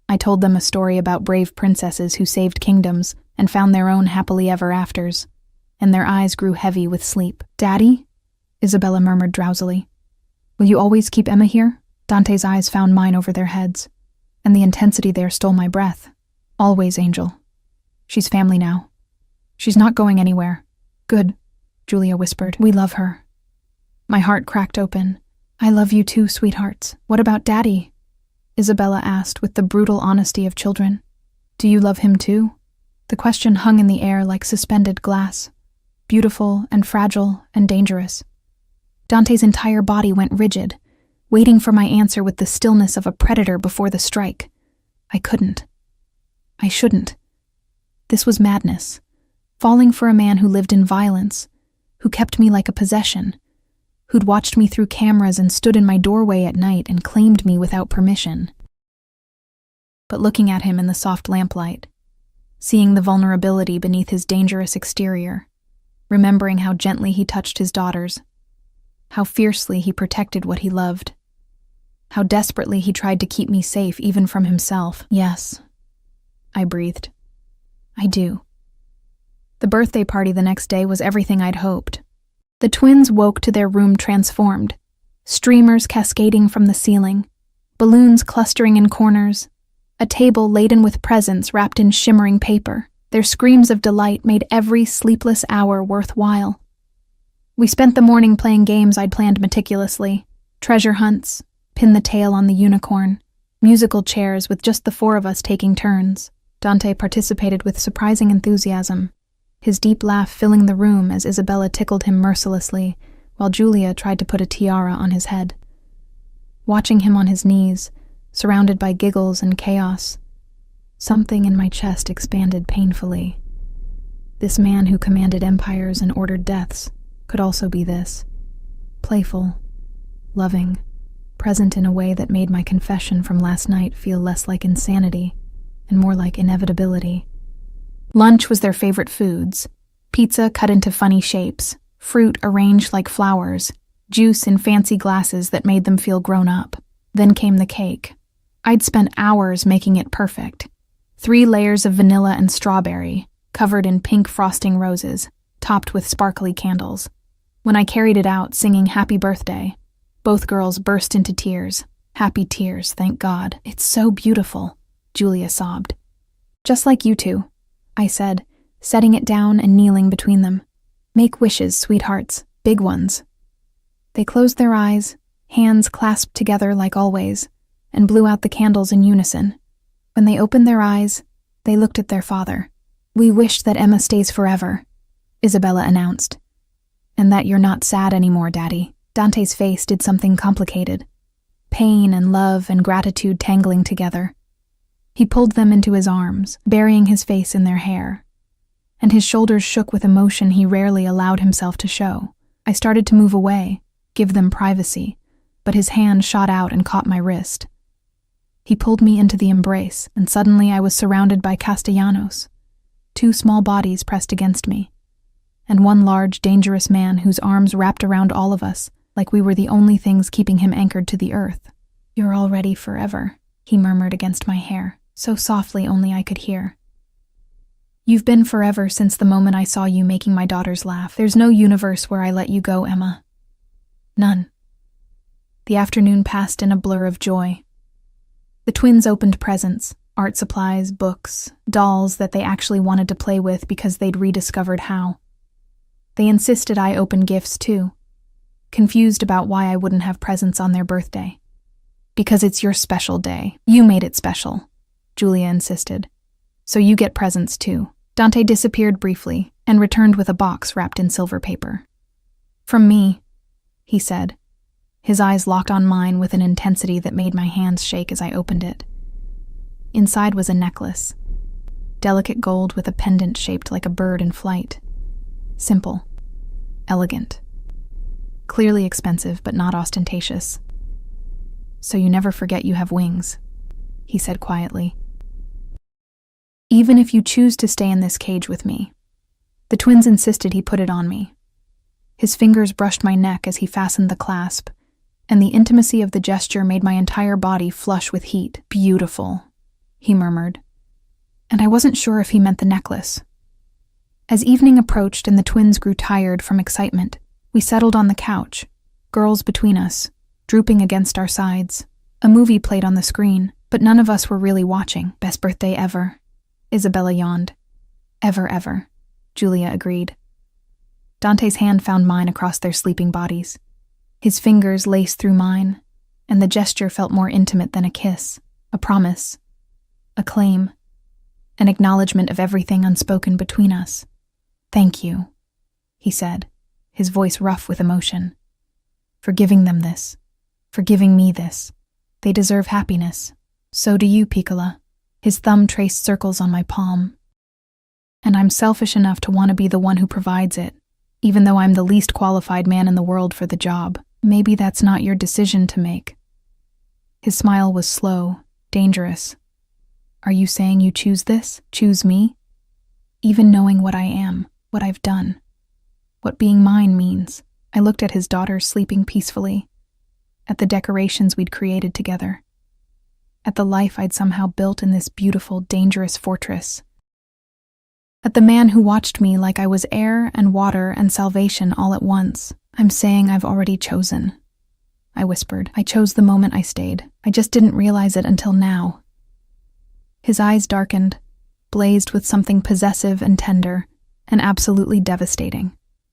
I told them a story about brave princesses who saved kingdoms and found their own happily ever afters, and their eyes grew heavy with sleep. Daddy? Isabella murmured drowsily. Will you always keep Emma here? Dante's eyes found mine over their heads, and the intensity there stole my breath. Always, Angel. She's family now. She's not going anywhere. Good, Julia whispered. We love her. My heart cracked open. I love you too, sweethearts. What about Daddy? Isabella asked with the brutal honesty of children. Do you love him too? The question hung in the air like suspended glass, beautiful and fragile and dangerous. Dante's entire body went rigid, waiting for my answer with the stillness of a predator before the strike. I couldn't. I shouldn't. This was madness, falling for a man who lived in violence, who kept me like a possession, who'd watched me through cameras and stood in my doorway at night and claimed me without permission. But looking at him in the soft lamplight, seeing the vulnerability beneath his dangerous exterior, remembering how gently he touched his daughters, how fiercely he protected what he loved, how desperately he tried to keep me safe even from himself. Yes, I breathed. I do. The birthday party the next day was everything I'd hoped. The twins woke to their room transformed, streamers cascading from the ceiling, balloons clustering in corners, a table laden with presents wrapped in shimmering paper. Their screams of delight made every sleepless hour worthwhile. We spent the morning playing games I'd planned meticulously, treasure hunts, pin the tail on the unicorn, musical chairs with just the four of us taking turns. Dante participated with surprising enthusiasm, his deep laugh filling the room as Isabella tickled him mercilessly, while Julia tried to put a tiara on his head. Watching him on his knees, surrounded by giggles and chaos, something in my chest expanded painfully. This man who commanded empires and ordered deaths could also be this, playful, loving, present in a way that made my confession from last night feel less like insanity and more like inevitability. Lunch was their favorite foods: pizza cut into funny shapes, fruit arranged like flowers, juice in fancy glasses that made them feel grown up. Then came the cake. I'd spent hours making it perfect. 3 layers of vanilla and strawberry, covered in pink frosting roses, topped with sparkly candles. When I carried it out singing Happy Birthday, both girls burst into tears. Happy tears, thank God. It's so beautiful, Julia sobbed. Just like you two, I said, setting it down and kneeling between them. Make wishes, sweethearts, big ones. They closed their eyes, hands clasped together like always, and blew out the candles in unison. When they opened their eyes, they looked at their father. We wish that Emma stays forever, Isabella announced. And that you're not sad anymore, Daddy. Dante's face did something complicated. Pain and love and gratitude tangling together. He pulled them into his arms, burying his face in their hair. And his shoulders shook with emotion he rarely allowed himself to show. I started to move away, give them privacy, but his hand shot out and caught my wrist. He pulled me into the embrace, and suddenly I was surrounded by Castellanos. 2 small bodies pressed against me, and one large, dangerous man whose arms wrapped around all of us, like we were the only things keeping him anchored to the earth. You're already forever, he murmured against my hair, so softly only I could hear. You've been forever since the moment I saw you making my daughters laugh. There's no universe where I let you go, Emma. None. The afternoon passed in a blur of joy. The twins opened presents, art supplies, books, dolls that they actually wanted to play with because they'd rediscovered how. They insisted I open gifts too, confused about why I wouldn't have presents on their birthday. Because it's your special day. You made it special, Julia insisted. So you get presents too. Dante disappeared briefly and returned with a box wrapped in silver paper. From me, he said. His eyes locked on mine with an intensity that made my hands shake as I opened it. Inside was a necklace, delicate gold with a pendant shaped like a bird in flight. Simple, elegant, clearly expensive but not ostentatious. So you never forget you have wings, he said quietly. Even if you choose to stay in this cage with me. The twins insisted he put it on me. His fingers brushed my neck as he fastened the clasp, and the intimacy of the gesture made my entire body flush with heat. Beautiful, he murmured. And I wasn't sure if he meant the necklace. As evening approached and the twins grew tired from excitement, we settled on the couch, girls between us, drooping against our sides. A movie played on the screen, but none of us were really watching. Best birthday ever, Isabella yawned. Ever, Julia agreed. Dante's hand found mine across their sleeping bodies. His fingers laced through mine, and the gesture felt more intimate than a kiss, a promise, a claim, an acknowledgement of everything unspoken between us. Thank you, he said, his voice rough with emotion. For giving them this, for giving me this. They deserve happiness. So do you, Piccola. His thumb traced circles on my palm. And I'm selfish enough to want to be the one who provides it, even though I'm the least qualified man in the world for the job. Maybe that's not your decision to make. His smile was slow, dangerous. Are you saying you choose this? Choose me? Even knowing what I am, what I've done, what being mine means. I looked at his daughters sleeping peacefully, at the decorations we'd created together, at the life I'd somehow built in this beautiful, dangerous fortress, at the man who watched me like I was air and water and salvation all at once. I'm saying I've already chosen, I whispered. I chose the moment I stayed. I just didn't realize it until now. His eyes darkened, blazed with something possessive and tender, and absolutely devastating.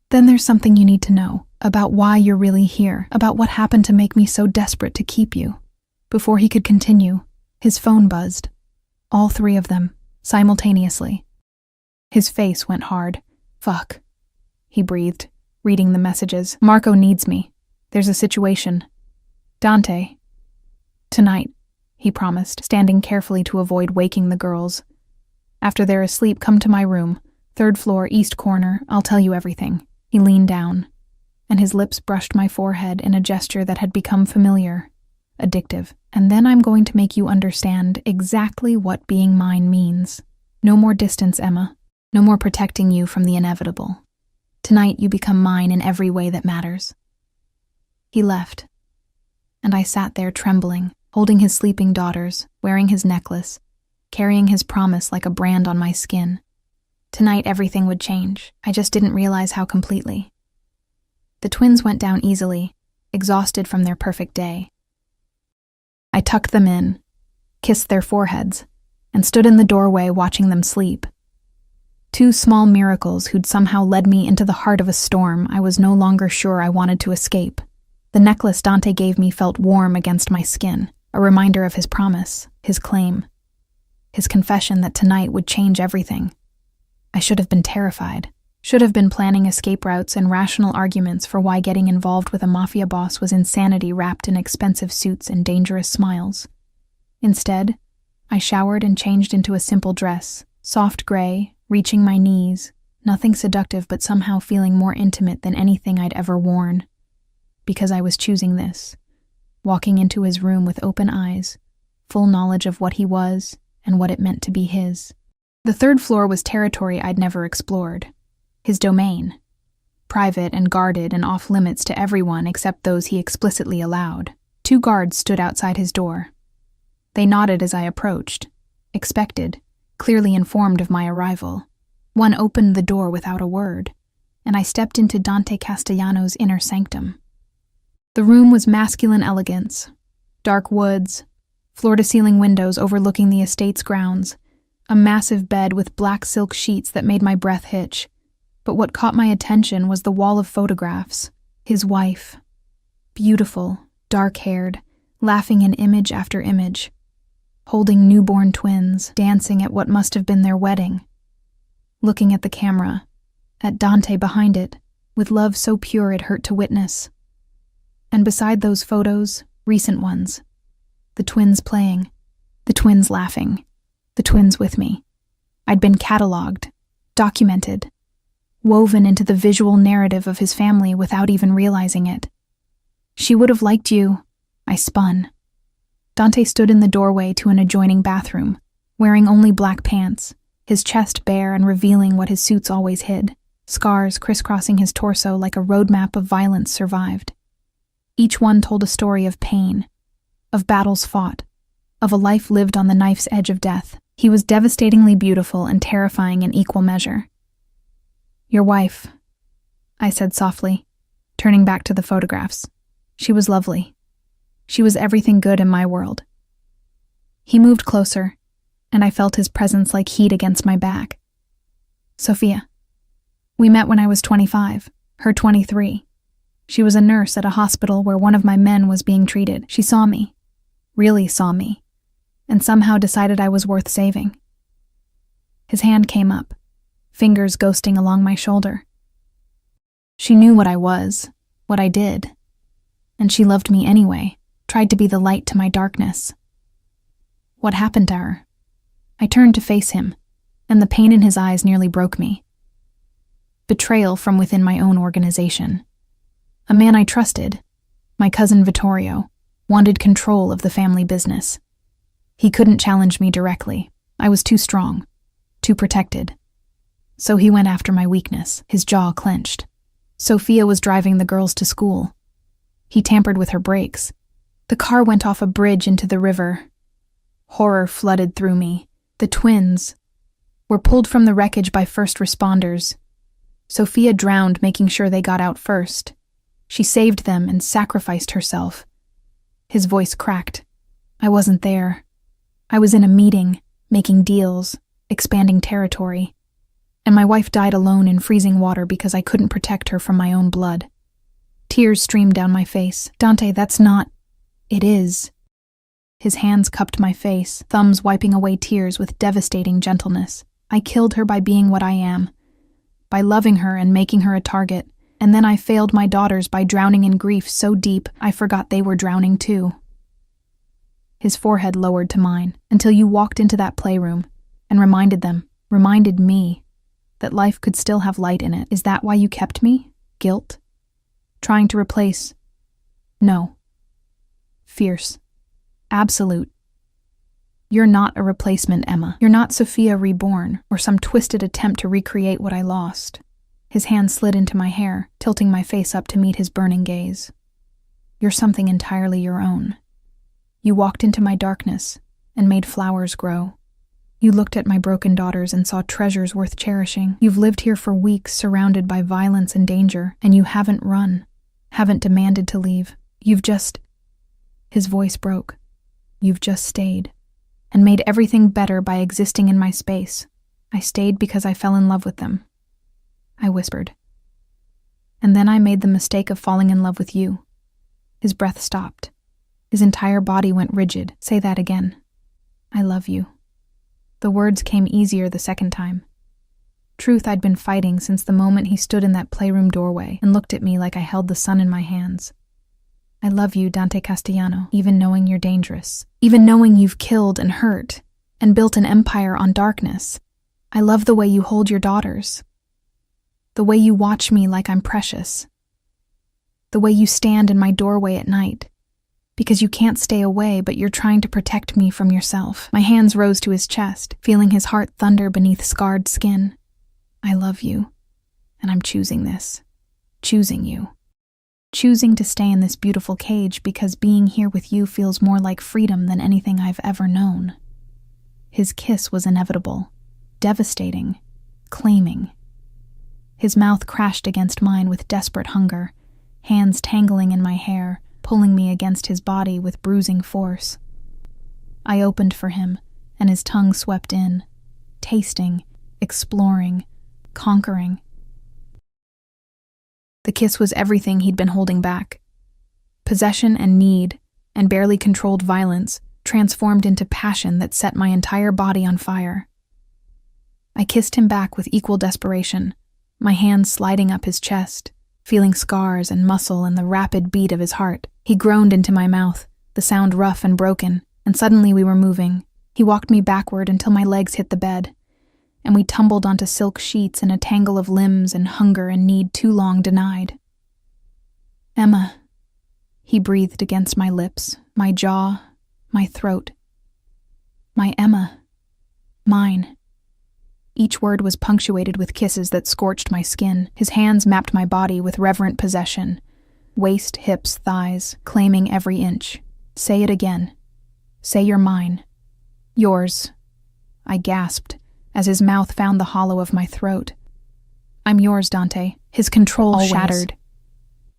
Then there's something you need to know, about why you're really here, about what happened to make me so desperate to keep you. Before he could continue, his phone buzzed. All 3 of them, simultaneously. His face went hard. Fuck, he breathed, reading the messages. Marco needs me. There's a situation. Dante. Tonight, he promised, standing carefully to avoid waking the girls. After they're asleep, come to my room. 3rd floor, east corner. I'll tell you everything. He leaned down, and his lips brushed my forehead in a gesture that had become familiar, addictive. And then I'm going to make you understand exactly what being mine means. No more distance, Emma. No more protecting you from the inevitable. Tonight you become mine in every way that matters. He left, and I sat there trembling, holding his sleeping daughters, wearing his necklace, carrying his promise like a brand on my skin. Tonight everything would change. I just didn't realize how completely. The twins went down easily, exhausted from their perfect day. I tucked them in, kissed their foreheads, and stood in the doorway watching them sleep. Two small miracles who'd somehow led me into the heart of a storm I was no longer sure I wanted to escape. The necklace Dante gave me felt warm against my skin, a reminder of his promise, his claim, his confession that tonight would change everything. I should have been terrified, should have been planning escape routes and rational arguments for why getting involved with a mafia boss was insanity wrapped in expensive suits and dangerous smiles. Instead, I showered and changed into a simple dress, soft gray, reaching my knees, nothing seductive but somehow feeling more intimate than anything I'd ever worn. Because I was choosing this, walking into his room with open eyes, full knowledge of what he was and what it meant to be his. The third floor was territory I'd never explored. His domain. Private and guarded and off-limits to everyone except those he explicitly allowed. 2 guards stood outside his door. They nodded as I approached, expected, clearly informed of my arrival. One opened the door without a word, and I stepped into Dante Castellano's inner sanctum. The room was masculine elegance. Dark woods, floor-to-ceiling windows overlooking the estate's grounds, a massive bed with black silk sheets that made my breath hitch. But what caught my attention was the wall of photographs. His wife. Beautiful, dark-haired, laughing in image after image. Holding newborn twins, dancing at what must have been their wedding. Looking at the camera, at Dante behind it, with love so pure it hurt to witness. And beside those photos, recent ones. The twins playing, the twins laughing, the twins with me. I'd been cataloged, documented, woven into the visual narrative of his family without even realizing it. She would have liked you, I spun. Dante stood in the doorway to an adjoining bathroom, wearing only black pants, his chest bare and revealing what his suits always hid, scars crisscrossing his torso like a roadmap of violence survived. Each one told a story of pain, of battles fought, of a life lived on the knife's edge of death. He was devastatingly beautiful and terrifying in equal measure. Your wife, I said softly, turning back to the photographs. She was lovely. She was everything good in my world. He moved closer, and I felt his presence like heat against my back. Sophia. We met when I was 25, her 23. She was a nurse at a hospital where one of my men was being treated. She saw me, really saw me, and somehow decided I was worth saving. His hand came up, fingers ghosting along my shoulder. She knew what I was, what I did, and she loved me anyway, tried to be the light to my darkness. What happened to her? I turned to face him, and the pain in his eyes nearly broke me. Betrayal from within my own organization. A man I trusted, my cousin Vittorio, wanted control of the family business. He couldn't challenge me directly. I was too strong, too protected. So he went after my weakness, his jaw clenched. Sophia was driving the girls to school. He tampered with her brakes. The car went off a bridge into the river. Horror flooded through me. The twins were pulled from the wreckage by first responders. Sophia drowned, making sure they got out first. She saved them and sacrificed herself. His voice cracked. I wasn't there. I was in a meeting, making deals, expanding territory. And my wife died alone in freezing water because I couldn't protect her from my own blood. Tears streamed down my face. Dante, that's not... It is. His hands cupped my face, thumbs wiping away tears with devastating gentleness. I killed her by being what I am, by loving her and making her a target. And then I failed my daughters by drowning in grief so deep I forgot they were drowning too. His forehead lowered to mine until you walked into that playroom and reminded me, that life could still have light in it. Is that why you kept me? Guilt? Trying to replace? No. Fierce. absolute. You're not a replacement, Emma. You're not Sophia reborn, or some twisted attempt to recreate what I lost. His hand slid into my hair, tilting my face up to meet his burning gaze. You're something entirely your own. You walked into my darkness and made flowers grow. You looked at my broken daughters and saw treasures worth cherishing. You've lived here for weeks, surrounded by violence and danger, and you haven't run, haven't demanded to leave. You've just... His voice broke. You've just stayed, and made everything better by existing in my space. I stayed because I fell in love with them. I whispered. And then I made the mistake of falling in love with you. His breath stopped. His entire body went rigid. Say that again. I love you. The words came easier the second time. Truth I'd been fighting since the moment he stood in that playroom doorway and looked at me like I held the sun in my hands. I love you, Dante Castellano, even knowing you're dangerous. Even knowing you've killed and hurt and built an empire on darkness. I love the way you hold your daughters. The way you watch me like I'm precious. The way you stand in my doorway at night. Because you can't stay away, but you're trying to protect me from yourself. My hands rose to his chest, feeling his heart thunder beneath scarred skin. I love you, and I'm choosing this. Choosing you. Choosing to stay in this beautiful cage because being here with you feels more like freedom than anything I've ever known. His kiss was inevitable, devastating, claiming. His mouth crashed against mine with desperate hunger, hands tangling in my hair, pulling me against his body with bruising force. I opened for him, and his tongue swept in, tasting, exploring, conquering. The kiss was everything he'd been holding back. Possession and need, and barely controlled violence, transformed into passion that set my entire body on fire. I kissed him back with equal desperation, my hands sliding up his chest, feeling scars and muscle and the rapid beat of his heart. He groaned into my mouth, the sound rough and broken, and suddenly we were moving. He walked me backward until my legs hit the bed, and we tumbled onto silk sheets in a tangle of limbs and hunger and need too long denied. Emma, he breathed against my lips, my jaw, my throat. My Emma. Mine. Each word was punctuated with kisses that scorched my skin. His hands mapped my body with reverent possession. Waist, hips, thighs, claiming every inch. Say it again. Say you're mine. Yours. I gasped, as his mouth found the hollow of my throat. I'm yours, Dante. His control shattered.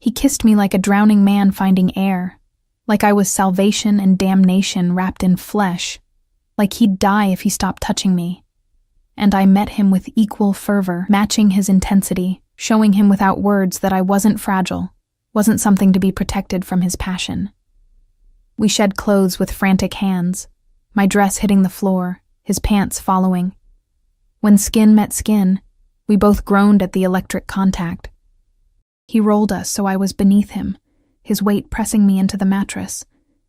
He kissed me like a drowning man finding air, like I was salvation and damnation wrapped in flesh, like he'd die if he stopped touching me. And I met him with equal fervor, matching his intensity, showing him without words that I wasn't fragile, wasn't something to be protected from his passion. We shed clothes with frantic hands, my dress hitting the floor, his pants following. When skin met skin, we both groaned at the electric contact. He rolled us so I was beneath him, his weight pressing me into the mattress,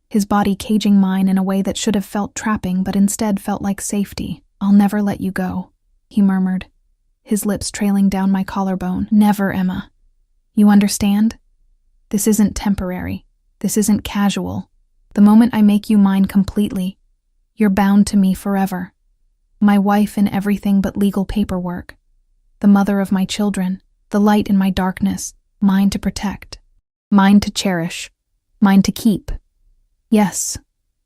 his body caging mine in a way that should have felt trapping but instead felt like safety. I'll never let you go, he murmured, his lips trailing down my collarbone. Never, Emma. You understand? This isn't temporary. This isn't casual. The moment I make you mine completely, you're bound to me forever. My wife in everything but legal paperwork. The mother of my children, the light in my darkness, mine to protect, mine to cherish, mine to keep. Yes,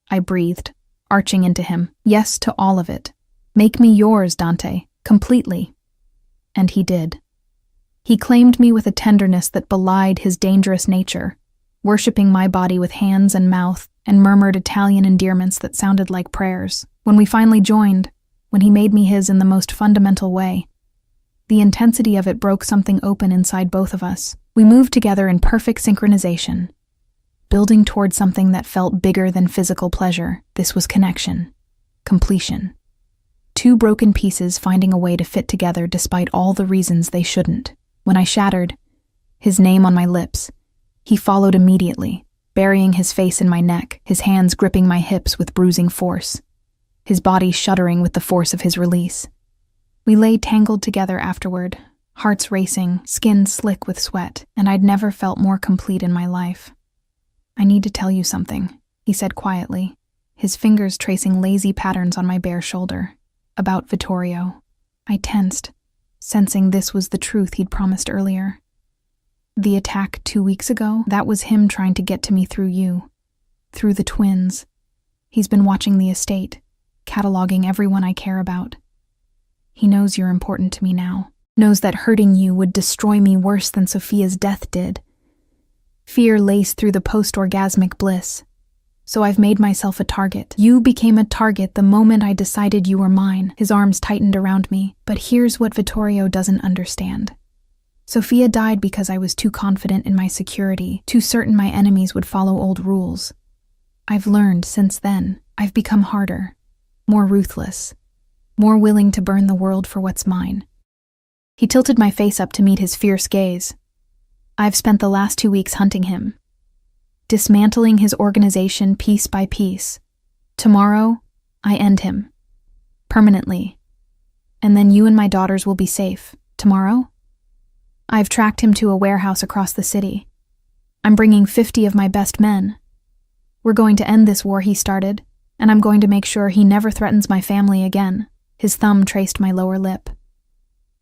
I breathed, arching into him. Yes to all of it. Make me yours, Dante, completely. And he did. He claimed me with a tenderness that belied his dangerous nature, worshipping my body with hands and mouth, and murmured Italian endearments that sounded like prayers. When we finally joined, when he made me his in the most fundamental way, the intensity of it broke something open inside both of us. We moved together in perfect synchronization, building toward something that felt bigger than physical pleasure. This was connection, completion. Two broken pieces finding a way to fit together despite all the reasons they shouldn't. When I shattered, his name on my lips, he followed immediately, burying his face in my neck, his hands gripping my hips with bruising force, his body shuddering with the force of his release. We lay tangled together afterward, hearts racing, skin slick with sweat, and I'd never felt more complete in my life. I need to tell you something, he said quietly, his fingers tracing lazy patterns on my bare shoulder. About Vittorio. I tensed, sensing this was the truth he'd promised earlier. The attack 2 weeks ago, that was him trying to get to me through you. Through the twins. He's been watching the estate, cataloging everyone I care about. He knows you're important to me now. Knows that hurting you would destroy me worse than Sophia's death did. Fear laced through the post-orgasmic bliss. So I've made myself a target. You became a target the moment I decided you were mine. His arms tightened around me. But here's what Vittorio doesn't understand. Sophia died because I was too confident in my security, too certain my enemies would follow old rules. I've learned since then. I've become harder, more ruthless, more willing to burn the world for what's mine. He tilted my face up to meet his fierce gaze. I've spent the last 2 weeks hunting him, dismantling his organization piece by piece. Tomorrow, I end him. Permanently. And then you and my daughters will be safe. Tomorrow? I've tracked him to a warehouse across the city. I'm bringing 50 of my best men. We're going to end this war he started, and I'm going to make sure he never threatens my family again. His thumb traced my lower lip.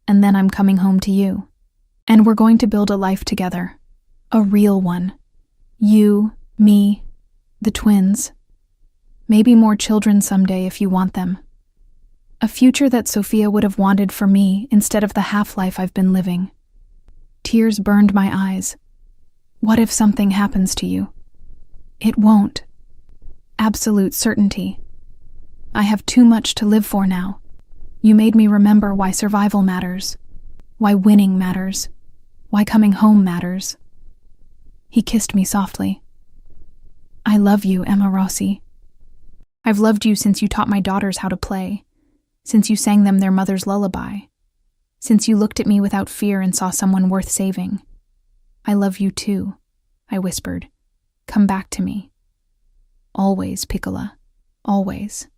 And then I'm coming home to you. And we're going to build a life together. A real one. You, me, the twins. Maybe more children someday if you want them. A future that Sophia would have wanted for me instead of the half-life I've been living. Tears burned my eyes. What if something happens to you? It won't. Absolute certainty. I have too much to live for now. You made me remember why survival matters, why winning matters, why coming home matters. He kissed me softly. I love you, Emma Rossi. I've loved you since you taught my daughters how to play, since you sang them their mother's lullaby, since you looked at me without fear and saw someone worth saving. I love you too, I whispered. Come back to me. Always, Piccola. Always.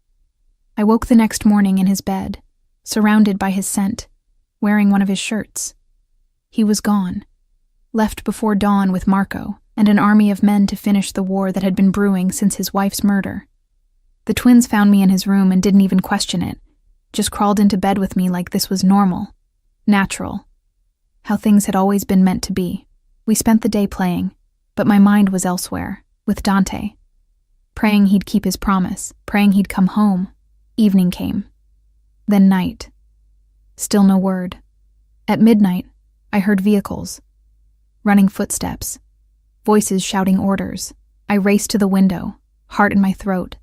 I woke the next morning in his bed, surrounded by his scent, wearing one of his shirts. He was gone, left before dawn with Marco and an army of men to finish the war that had been brewing since his wife's murder. The twins found me in his room and didn't even question it, just crawled into bed with me like this was normal, natural, how things had always been meant to be. We spent the day playing, but my mind was elsewhere, with Dante. Praying he'd keep his promise, praying he'd come home. Evening came. Then night. Still no word. At midnight, I heard vehicles. Running footsteps. Voices shouting orders. I raced to the window, heart in my throat,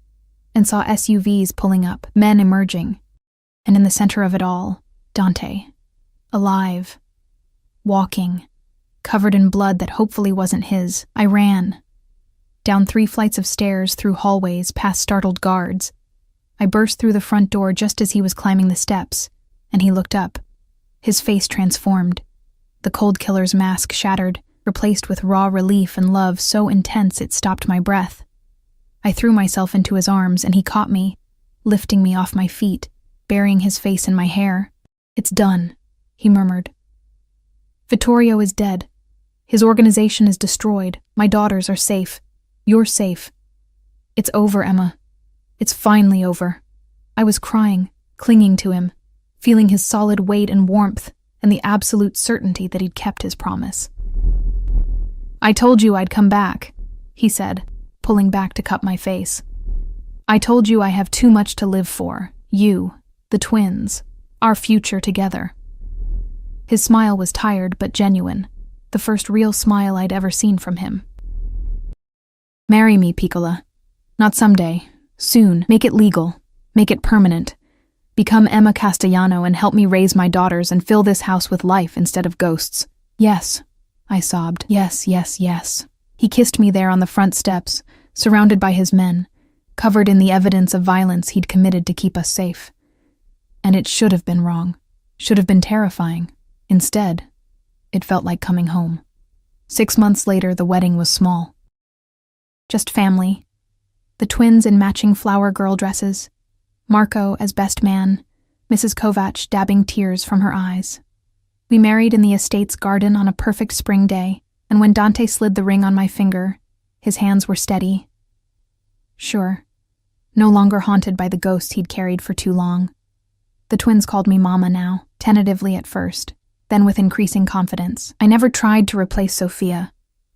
and saw SUVs pulling up, men emerging. And in the center of it all, Dante. Alive. Walking. Covered in blood that hopefully wasn't his. I ran. Down 3 flights of stairs, through hallways, past startled guards. I burst through the front door just as he was climbing the steps, and he looked up. His face transformed. The cold killer's mask shattered, replaced with raw relief and love so intense it stopped my breath. I threw myself into his arms, and he caught me, lifting me off my feet, burying his face in my hair. It's done, he murmured. Vittorio is dead. His organization is destroyed. My daughters are safe. You're safe. It's over, Emma. It's finally over. I was crying, clinging to him, feeling his solid weight and warmth, and the absolute certainty that he'd kept his promise. I told you I'd come back, he said, pulling back to cup my face. I told you I have too much to live for. You, the twins, our future together. His smile was tired but genuine, the first real smile I'd ever seen from him. Marry me, Piccola. Not someday. Soon. Make it legal. Make it permanent. Become Emma Castellano and help me raise my daughters and fill this house with life instead of ghosts. Yes, I sobbed. Yes, yes, yes. He kissed me there on the front steps, surrounded by his men, covered in the evidence of violence he'd committed to keep us safe. And it should have been wrong. Should have been terrifying. Instead, it felt like coming home. 6 months later, the wedding was small. Just family. The twins in matching flower girl dresses. Marco as best man. Mrs. Kovac dabbing tears from her eyes. We married in the estate's garden on a perfect spring day, and when Dante slid the ring on my finger, his hands were steady. Sure, no longer haunted by the ghosts he'd carried for too long. The twins called me Mama now, tentatively at first, then with increasing confidence. I never tried to replace Sophia.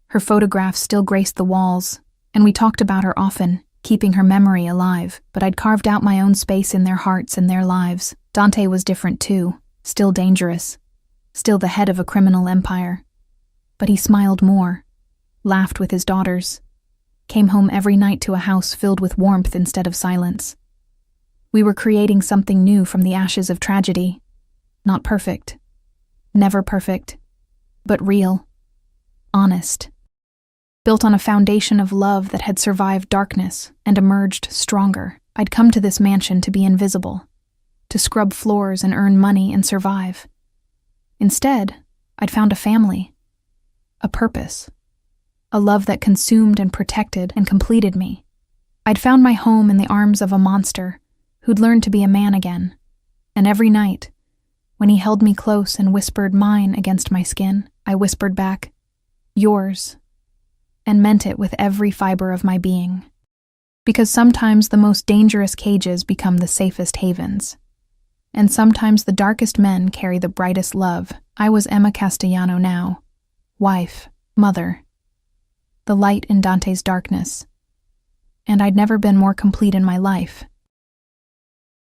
Her photographs still graced the walls, and we talked about her often, keeping her memory alive, but I'd carved out my own space in their hearts and their lives. Dante was different too, still dangerous, still the head of a criminal empire. But he smiled more, laughed with his daughters, came home every night to a house filled with warmth instead of silence. We were creating something new from the ashes of tragedy. Not perfect, never perfect, but real, honest. Built on a foundation of love that had survived darkness and emerged stronger. I'd come to this mansion to be invisible, to scrub floors and earn money and survive. Instead, I'd found a family, a purpose, a love that consumed and protected and completed me. I'd found my home in the arms of a monster who'd learned to be a man again, and every night, when he held me close and whispered mine against my skin, I whispered back, yours, and meant it with every fiber of my being. Because sometimes the most dangerous cages become the safest havens. And sometimes the darkest men carry the brightest love. I was Emma Castellano now, wife, mother, the light in Dante's darkness. And I'd never been more complete in my life.